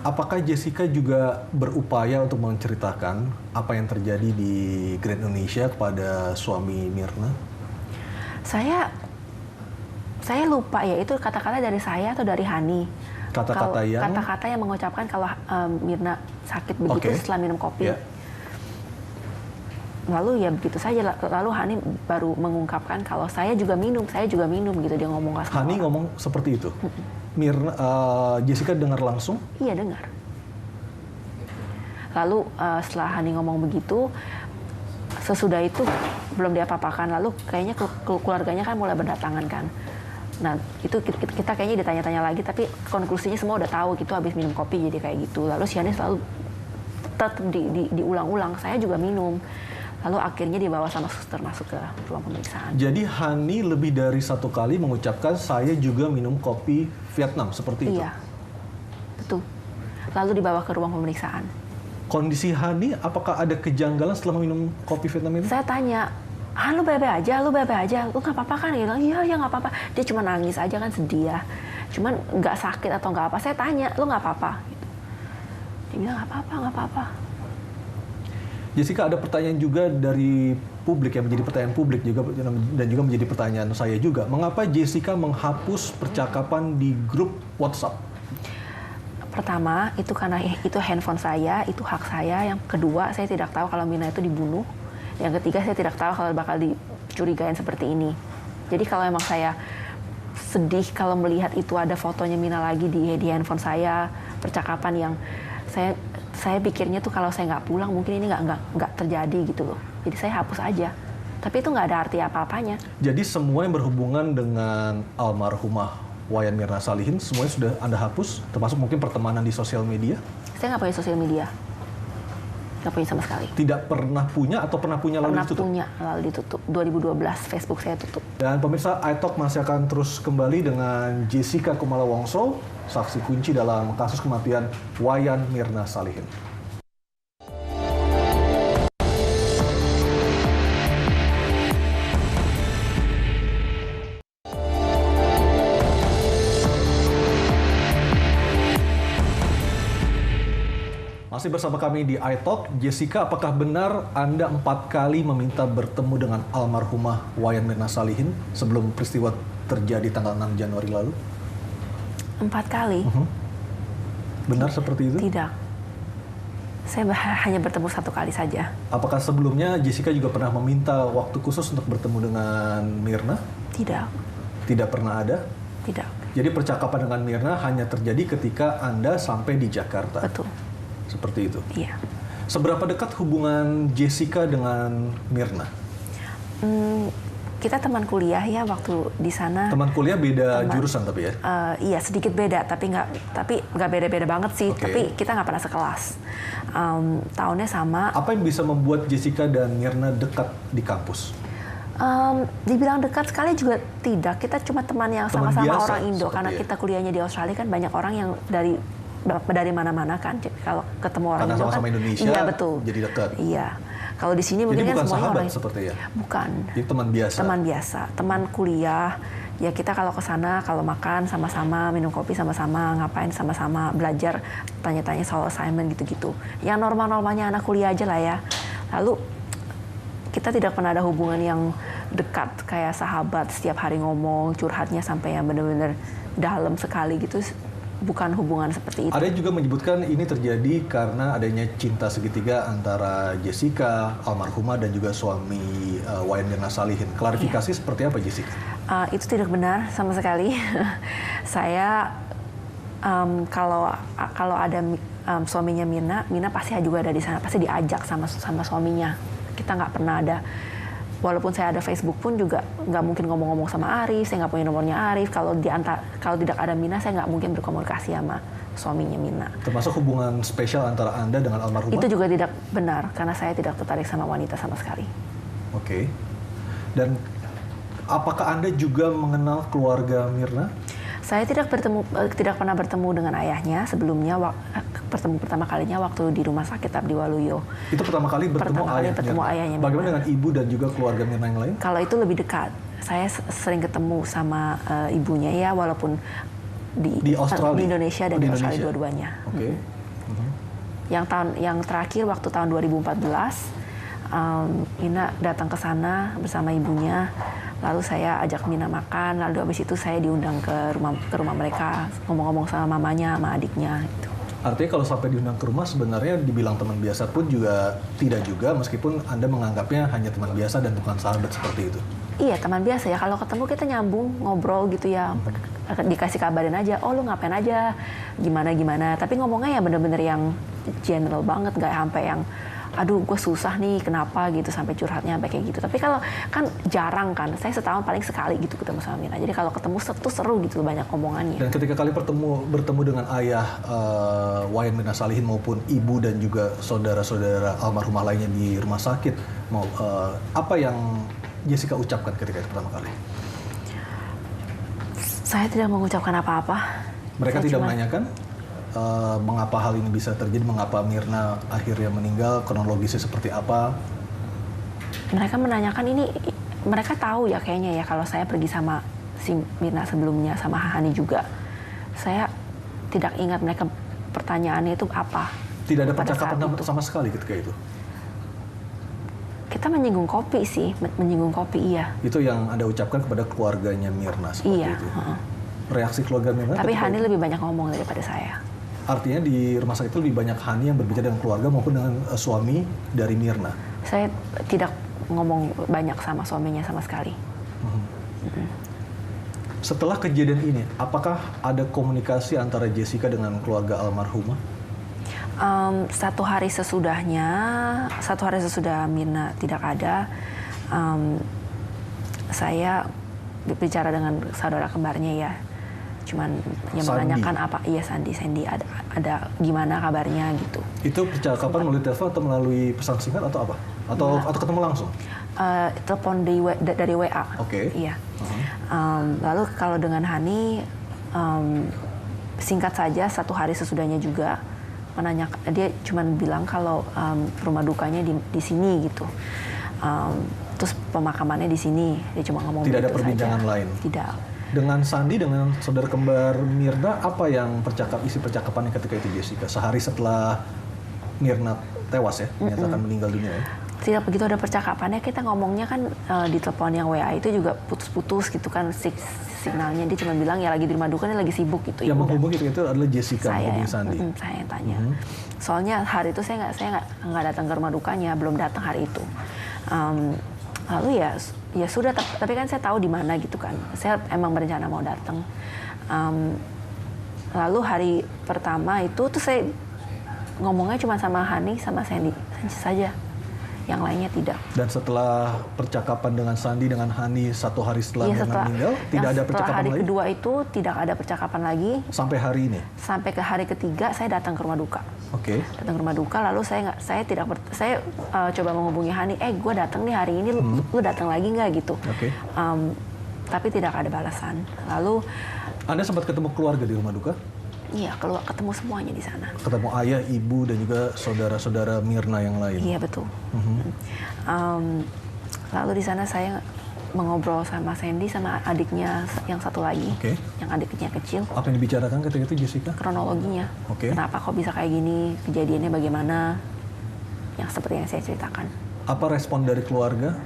apakah Jessica juga berupaya untuk menceritakan apa yang terjadi di Grand Indonesia kepada suami Mirna? Saya lupa ya, itu kata-kata dari saya atau dari Hani. Kata-kata yang mengucapkan kalau Mirna sakit begitu setelah minum kopi. Yeah. Lalu ya begitu saja. Lalu Hani baru mengungkapkan kalau saya juga minum gitu, dia ngomong ke Hani orang. Ngomong seperti itu. Mirna, Jessica dengar langsung? Iya, dengar. Lalu setelah Hani ngomong begitu, sesudah itu belum diapa-apakan. Lalu kayaknya keluarganya kan mulai berdatangan kan. Nah, itu kita kayaknya ditanya-tanya lagi, tapi konklusinya semua udah tahu gitu, habis minum kopi jadi kayak gitu. Lalu Shani selalu tetap diulang-ulang, saya juga minum. Lalu akhirnya dibawa sama suster masuk ke ruang pemeriksaan. Jadi Hani lebih dari satu kali mengucapkan saya juga minum kopi Vietnam, seperti itu? Iya, betul. Lalu dibawa ke ruang pemeriksaan. Kondisi Hani, apakah ada kejanggalan setelah minum kopi Vietnam itu? Saya tanya, lu baik-baik aja, lu nggak apa-apa kan? Dia bilang, iya nggak apa-apa. Dia cuma nangis aja kan, sedih ya. Cuman nggak sakit atau nggak apa. Saya tanya, lu nggak apa-apa? Gitu. Dia bilang nggak apa-apa. Jessica, ada pertanyaan juga dari publik yang menjadi pertanyaan publik juga dan juga menjadi pertanyaan saya juga. Mengapa Jessica menghapus percakapan di grup WhatsApp? Pertama, itu karena itu handphone saya, itu hak saya. Yang kedua, saya tidak tahu kalau Mirna itu dibunuh. Yang ketiga, saya tidak tahu kalau bakal dicurigain seperti ini. Jadi kalau emang saya sedih kalau melihat itu ada fotonya Mirna lagi di handphone saya, percakapan yang saya pikirnya tuh kalau saya nggak pulang mungkin ini nggak terjadi gitu loh. Jadi saya hapus aja. Tapi itu nggak ada arti apa-apanya. Jadi semua yang berhubungan dengan almarhumah Wayan Mirna Salihin semuanya sudah Anda hapus, termasuk mungkin pertemanan di sosial media? Saya nggak punya sosial media. Nggak punya sama sekali. Tidak pernah punya atau pernah punya lalu ditutup? Pernah punya, lalu ditutup. 2012 Facebook saya tutup. Dan pemirsa, iTalk masih akan terus kembali dengan Jessica Kumala Wongso, saksi kunci dalam kasus kematian Wayan Mirna Salihin. Masih bersama kami di iTalk. Jessica, apakah benar Anda 4 kali meminta bertemu dengan almarhumah Wayan Mirna Salihin sebelum peristiwa terjadi tanggal 6 Januari lalu? 4 kali? Benar seperti itu? Tidak. Saya hanya bertemu 1 kali saja. Apakah sebelumnya Jessica juga pernah meminta waktu khusus untuk bertemu dengan Mirna? Tidak. Tidak pernah ada? Tidak. Jadi percakapan dengan Mirna hanya terjadi ketika Anda sampai di Jakarta? Betul. Seperti itu? Iya. Seberapa dekat hubungan Jessica dengan Mirna? Kita teman kuliah ya waktu di sana. Teman kuliah beda jurusan tapi ya? Iya, sedikit beda, tapi nggak beda-beda banget sih. Okay. Tapi kita nggak pernah sekelas. Tahunnya sama. Apa yang bisa membuat Jessica dan Mirna dekat di kampus? Dibilang dekat sekali juga tidak. Kita cuma teman yang sama-sama orang Indo. Karena kita kuliahnya di Australia kan banyak orang yang dari mana-mana kan. Jadi kalau ketemu orang Indo kan, Indonesia, iya betul. Jadi dekat. Iya. Kalau di sini mungkin Jadi kan bukan semuanya sahabat orang seperti ya? bukan. Itu teman biasa. Teman biasa, teman kuliah. Ya kita kalau ke sana, kalau makan sama-sama, minum kopi sama-sama, ngapain sama-sama, belajar, tanya-tanya soal assignment gitu-gitu. Yang normal-normalnya anak kuliah aja lah ya. Lalu kita tidak pernah ada hubungan yang dekat kayak sahabat, setiap hari ngomong, curhatnya sampai yang benar-benar dalam sekali gitu. Bukan hubungan seperti itu. Ada juga menyebutkan ini terjadi karena adanya cinta segitiga antara Jessica, almarhumah, dan juga suami Wayan Mirna Salihin. Klarifikasi seperti apa, Jessica? Itu tidak benar sama sekali. Saya kalau ada suaminya Mirna pasti juga ada di sana, pasti diajak sama suaminya. Kita nggak pernah ada. Walaupun saya ada Facebook pun juga nggak mungkin ngomong-ngomong sama Arif, saya nggak punya nomornya Arif. Kalau tidak ada Mirna, saya nggak mungkin berkomunikasi sama suaminya Mirna. Termasuk hubungan spesial antara Anda dengan almarhumah? Itu juga tidak benar, karena saya tidak tertarik sama wanita sama sekali. Oke. Dan apakah Anda juga mengenal keluarga Mirna? Saya tidak pernah bertemu dengan ayahnya sebelumnya. Bertemu pertama kalinya waktu di rumah sakit Abdi Waluyo. Itu pertama kali bertemu ayahnya. Bagaimana dengan ibu dan juga keluarga Mirna yang lain? Kalau itu lebih dekat. Saya sering ketemu sama ibunya ya, walaupun di Australia, di Indonesia dan di Australia dua-duanya. Oke. Yang terakhir waktu tahun 2014, Mina datang ke sana bersama ibunya. Lalu saya ajak Mina makan, lalu habis itu saya diundang ke rumah mereka, ngomong-ngomong sama mamanya, sama adiknya gitu. Artinya kalau sampai diundang ke rumah sebenarnya dibilang teman biasa pun juga tidak juga, meskipun Anda menganggapnya hanya teman biasa dan bukan sahabat seperti itu. Iya, teman biasa ya. Kalau ketemu kita nyambung, ngobrol gitu ya. Dikasih kabarin aja, oh lu ngapain aja, gimana. Tapi ngomongnya ya bener-bener yang general banget, gak sampai yang aduh gue susah nih kenapa gitu sampai curhatnya sampai kayak gitu. Tapi kalau kan jarang kan, saya setahun paling sekali gitu ketemu sama Mirna. Jadi kalau ketemu tuh seru gitu banyak omongannya. Dan ketika kali bertemu dengan ayah Wayan Mirna Salihin maupun ibu dan juga saudara-saudara almarhumah lainnya di rumah sakit, apa yang Jessica ucapkan ketika itu pertama kali? Saya tidak mengucapkan apa-apa. Mereka tidak menanyakan mengapa hal ini bisa terjadi, mengapa Mirna akhirnya meninggal, kronologisnya seperti apa? Mereka menanyakan ini, mereka tahu ya kayaknya ya kalau saya pergi sama si Mirna sebelumnya, sama Hani juga. Saya tidak ingat mereka pertanyaannya itu apa. Tidak ada percakapan sama sekali ketika itu? Kita menyinggung kopi sih, menyinggung kopi iya. Itu yang Anda ucapkan kepada keluarganya Mirna seperti iya, itu? Reaksi keluarga Mirna? Tapi Hani lebih banyak ngomong daripada saya. Artinya di rumah sakit itu lebih banyak Hani yang berbicara dengan keluarga maupun dengan suami dari Mirna? Saya tidak ngomong banyak sama suaminya sama sekali. Setelah kejadian ini, apakah ada komunikasi antara Jessica dengan keluarga almarhumah? Satu hari sesudah Mirna tidak ada, saya bicara dengan saudara kembarnya ya. Cuman yang menanyakan apa, iya Sandy ada gimana kabarnya gitu. Itu percakapan melalui telepon atau melalui pesan singkat atau apa? Atau ketemu langsung? Telepon dari WA. Oke. Iya. Lalu kalau dengan Hani, singkat saja satu hari sesudahnya juga menanyakan, dia cuman bilang kalau rumah dukanya di sini gitu. Terus pemakamannya di sini, dia cuma ngomong. Tidak ada perbincangan lain? Tidak. Dengan Sandy, dengan saudara kembar Mirna, apa yang isi percakapannya ketika itu Jessica? Sehari setelah Mirna tewas ya, menyatakan meninggal dunia ya? Tidak begitu ada percakapannya, kita ngomongnya kan di telepon yang WA itu juga putus-putus gitu kan signalnya. Dia cuma bilang ya lagi di rumah duka, dia lagi sibuk gitu. Yang menghubungi itu adalah Jessica menghubungi Sandy? Saya yang tanya. Soalnya hari itu saya nggak datang ke rumah dukanya, belum datang hari itu. Lalu ya sudah, tapi kan saya tahu di mana gitu kan. Saya emang berencana mau datang. Lalu hari pertama itu tuh saya ngomongnya cuma sama Hani sama Sandy saja. Yang lainnya tidak. Dan setelah percakapan dengan Sandy dengan Hani satu hari setelah Mirna meninggal, tidak ada percakapan lagi? Setelah hari kedua itu tidak ada percakapan lagi. Sampai hari ini? Sampai ke hari ketiga saya datang ke rumah duka. Oke. Datang ke rumah duka, lalu saya coba menghubungi Hani, gue datang nih hari ini, lu datang lagi nggak gitu? Oke. Tapi tidak ada balasan. Lalu Anda sempat ketemu keluarga di rumah duka? Iya, keluar ketemu semuanya di sana. Ketemu ayah, ibu, dan juga saudara-saudara Mirna yang lain. Iya, betul. Lalu di sana saya mengobrol sama Sandy sama adiknya yang satu lagi, yang adiknya kecil. Apa yang dibicarakan ketika itu, Jessica? Kronologinya. Kenapa kok bisa kayak gini, kejadiannya bagaimana, yang seperti yang saya ceritakan. Apa respon dari keluarga?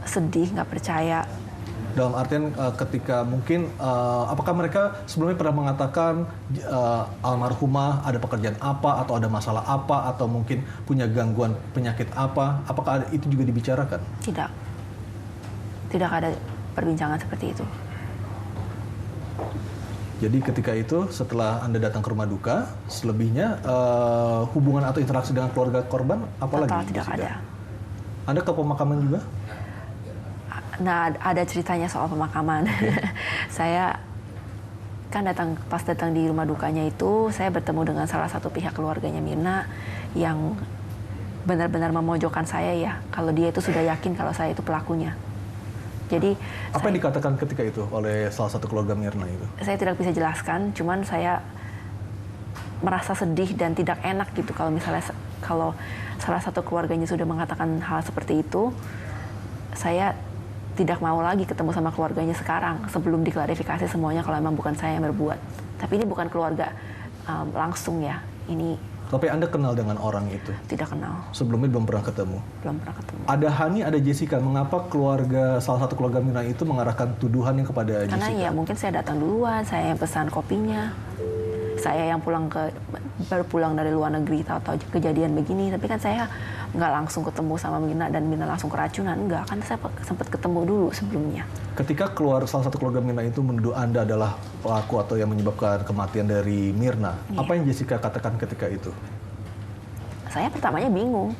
Sedih, nggak percaya. Dalam artian ketika mungkin, apakah mereka sebelumnya pernah mengatakan almarhumah ada pekerjaan apa, atau ada masalah apa, atau mungkin punya gangguan penyakit apa? Apakah itu juga dibicarakan? Tidak. Tidak ada perbincangan seperti itu. Jadi ketika itu setelah Anda datang ke rumah duka, selebihnya hubungan atau interaksi dengan keluarga korban apalagi? Tidak ada. Anda ke pemakaman juga? Nah, ada ceritanya soal pemakaman. Saya kan pas datang di rumah dukanya itu, saya bertemu dengan salah satu pihak keluarganya Mirna yang benar-benar memojokkan saya ya, kalau dia itu sudah yakin kalau saya itu pelakunya. Jadi apa yang dikatakan ketika itu oleh salah satu keluarga Mirna itu? Saya tidak bisa jelaskan, cuman saya merasa sedih dan tidak enak gitu kalau misalnya kalau salah satu keluarganya sudah mengatakan hal seperti itu, saya tidak mau lagi ketemu sama keluarganya sekarang sebelum diklarifikasi semuanya kalau memang bukan saya yang berbuat. Tapi ini bukan keluarga langsung ya. Tapi Anda kenal dengan orang itu? Tidak kenal. Sebelumnya belum pernah ketemu? Belum pernah ketemu. Ada Hani, ada Jessica. Mengapa salah satu keluarga Mirna itu mengarahkan tuduhannya kepada Jessica? Karena ya mungkin saya datang duluan, saya yang pesan kopinya. Saya yang baru pulang dari luar negeri tahu kejadian begini. Tapi kan saya nggak langsung ketemu sama Mirna dan Mirna langsung keracunan. Enggak, kan saya sempat ketemu dulu sebelumnya. Ketika salah satu keluarga Mirna itu menuduh Anda adalah pelaku atau yang menyebabkan kematian dari Mirna, apa yang Jessica katakan ketika itu? Saya pertamanya bingung.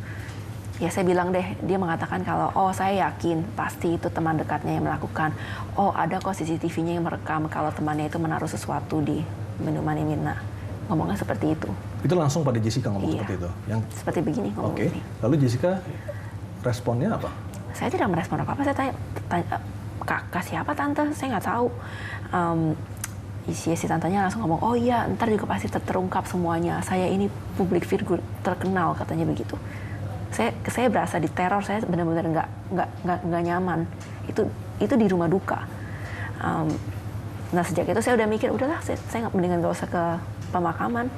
Ya saya bilang deh, dia mengatakan kalau, saya yakin pasti itu teman dekatnya yang melakukan. Ada kok CCTV-nya yang merekam kalau temannya itu menaruh sesuatu di minuman Mirna. Ngomongnya seperti itu. Itu langsung pada Jessica ngomong seperti itu? Seperti begini ngomong. Oke. Lalu Jessica responnya apa? Saya tidak merespon apa-apa. Saya tanya, kakak siapa tante? Saya nggak tahu. Si tantenya langsung ngomong, iya ntar juga pasti terungkap semuanya. Saya ini public figure terkenal, katanya begitu. Saya berasa diteror, saya benar-benar nggak nyaman. Itu di rumah duka. Nah sejak itu saya udah mikir, udahlah saya mendingan gak usah ke pemakaman.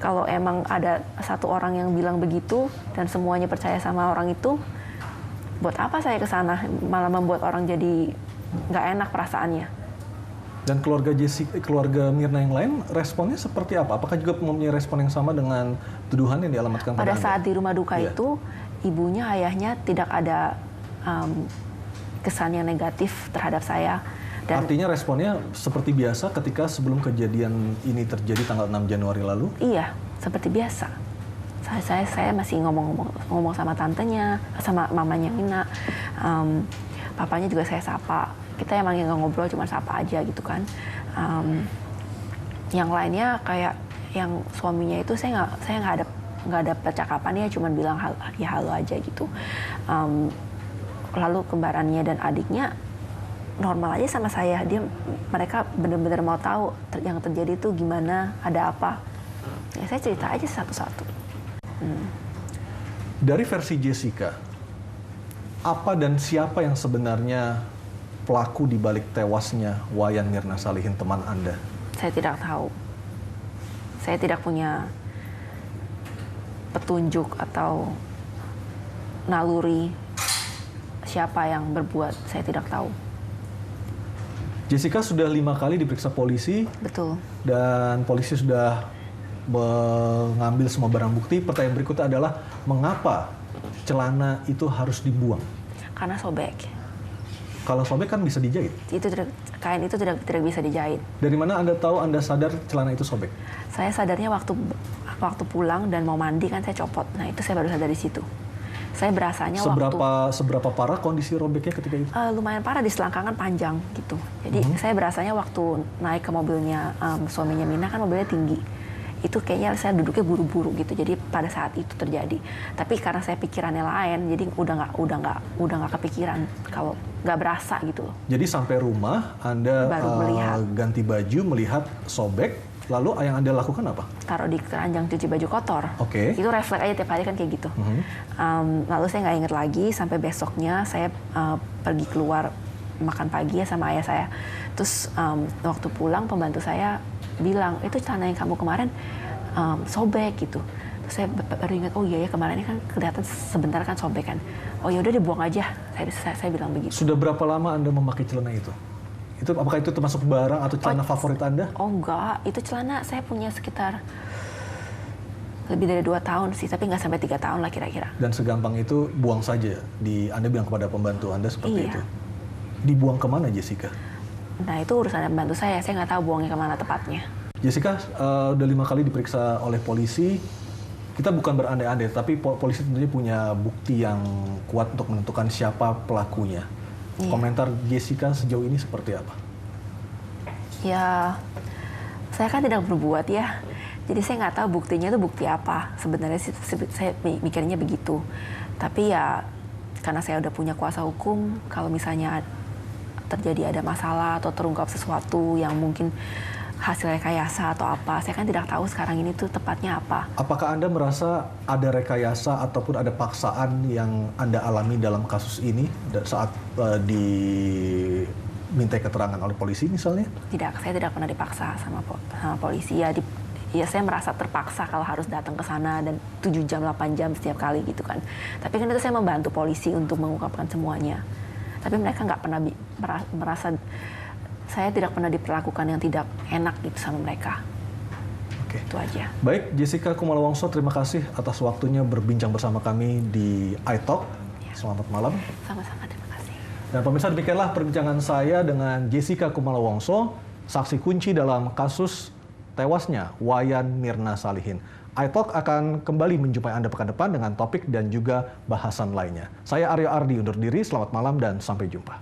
Kalau emang ada satu orang yang bilang begitu dan semuanya percaya sama orang itu, buat apa saya ke sana? Malah membuat orang jadi nggak enak perasaannya. Dan keluarga Mirna yang lain responnya seperti apa? Apakah juga mempunyai respon yang sama dengan tuduhan yang dialamatkan pada Anda? Saat di rumah duka itu, ibunya, ayahnya tidak ada kesan yang negatif terhadap saya. Dan artinya responnya seperti biasa ketika sebelum kejadian ini terjadi tanggal 6 Januari lalu? Iya, seperti biasa. Saya masih ngomong sama tantenya, sama mamanya Mina. Papanya juga saya sapa. Kita emang yang ngobrol cuma sapa aja gitu kan. Yang lainnya kayak yang suaminya itu saya nggak ada percakapan, ya cuma bilang halo aja gitu. Lalu kembarannya dan adiknya normal aja sama saya. Mereka benar-benar mau tahu yang terjadi itu gimana, ada apa. Ya saya cerita aja satu-satu. Dari versi Jessica, apa dan siapa yang sebenarnya pelaku di balik tewasnya Wayan Mirna Salihin, teman Anda? Saya tidak tahu. Saya tidak punya petunjuk atau naluri siapa yang berbuat. Saya tidak tahu. Jessica sudah 5 kali diperiksa polisi. Betul. Dan polisi sudah mengambil semua barang bukti. Pertanyaan berikutnya adalah, mengapa celana itu harus dibuang? Karena sobek. Kalau sobek kan bisa dijahit. Kain itu tidak bisa dijahit. Dari mana Anda tahu, Anda sadar celana itu sobek? Saya sadarnya waktu pulang dan mau mandi kan saya copot. Nah itu saya baru sadar di situ. Saya berasanya seberapa parah kondisi robeknya ketika itu? Lumayan parah, di selangkangan panjang gitu. Jadi saya berasanya waktu naik ke mobilnya suaminya Mina, kan mobilnya tinggi. Itu kayaknya saya duduknya buru-buru gitu. Jadi pada saat itu terjadi. Tapi karena saya pikirannya lain, jadi udah nggak kepikiran kalau nggak berasa gitu. Jadi sampai rumah Anda baru melihat. Ganti baju, melihat sobek. Lalu yang Anda lakukan apa? Taruh di keranjang cuci baju kotor. Oke. Itu refleks aja tiap hari kan kayak gitu. Lalu saya nggak inget lagi sampai besoknya saya pergi keluar makan pagi ya sama ayah saya. Terus waktu pulang pembantu saya bilang, itu celana yang kamu kemarin sobek gitu. Terus saya baru ingat, oh iya ya kemarin kan kelihatan sebentar kan sobek kan. Oh ya udah dibuang aja. Saya bilang begitu. Sudah berapa lama Anda memakai celana itu? Apakah itu termasuk barang atau celana favorit Anda? Oh enggak, itu celana saya punya sekitar lebih dari 2 tahun sih, tapi nggak sampai 3 tahun lah kira-kira. Dan segampang itu buang saja? Anda bilang kepada pembantu Anda seperti Iya. itu? Dibuang kemana Jessica? Nah itu urusan pembantu saya nggak tahu buangnya kemana tepatnya. Jessica udah 5 kali diperiksa oleh polisi. Kita bukan berandai-andai, tapi polisi tentunya punya bukti yang kuat untuk menentukan siapa pelakunya. Iya. Komentar Jessica sejauh ini seperti apa? Ya, saya kan tidak berbuat ya. Jadi saya nggak tahu buktinya itu bukti apa. Sebenarnya sih saya mikirnya begitu. Tapi ya karena saya udah punya kuasa hukum, kalau misalnya terjadi ada masalah atau terungkap sesuatu yang mungkin hasil rekayasa atau apa, saya kan tidak tahu sekarang ini tuh tepatnya apa. Apakah Anda merasa ada rekayasa ataupun ada paksaan yang Anda alami dalam kasus ini saat diminta keterangan oleh polisi misalnya? Tidak, saya tidak pernah dipaksa sama polisi. Ya saya merasa terpaksa kalau harus datang ke sana dan 7 jam, 8 jam setiap kali gitu kan. Tapi kan itu saya membantu polisi untuk mengungkapkan semuanya. Tapi mereka nggak pernah merasa, saya tidak pernah diperlakukan yang tidak enak gitu sama mereka. Oke. Itu aja. Baik, Jessica Kumala Wongso, terima kasih atas waktunya berbincang bersama kami di iTalk. Ya. Selamat malam. Sama-sama, terima kasih. Dan pemirsa, demikianlah perbincangan saya dengan Jessica Kumala Wongso, saksi kunci dalam kasus tewasnya Wayan Mirna Salihin. iTalk akan kembali menjumpai Anda pekan depan dengan topik dan juga bahasan lainnya. Saya Aryo Ardi undur diri, selamat malam dan sampai jumpa.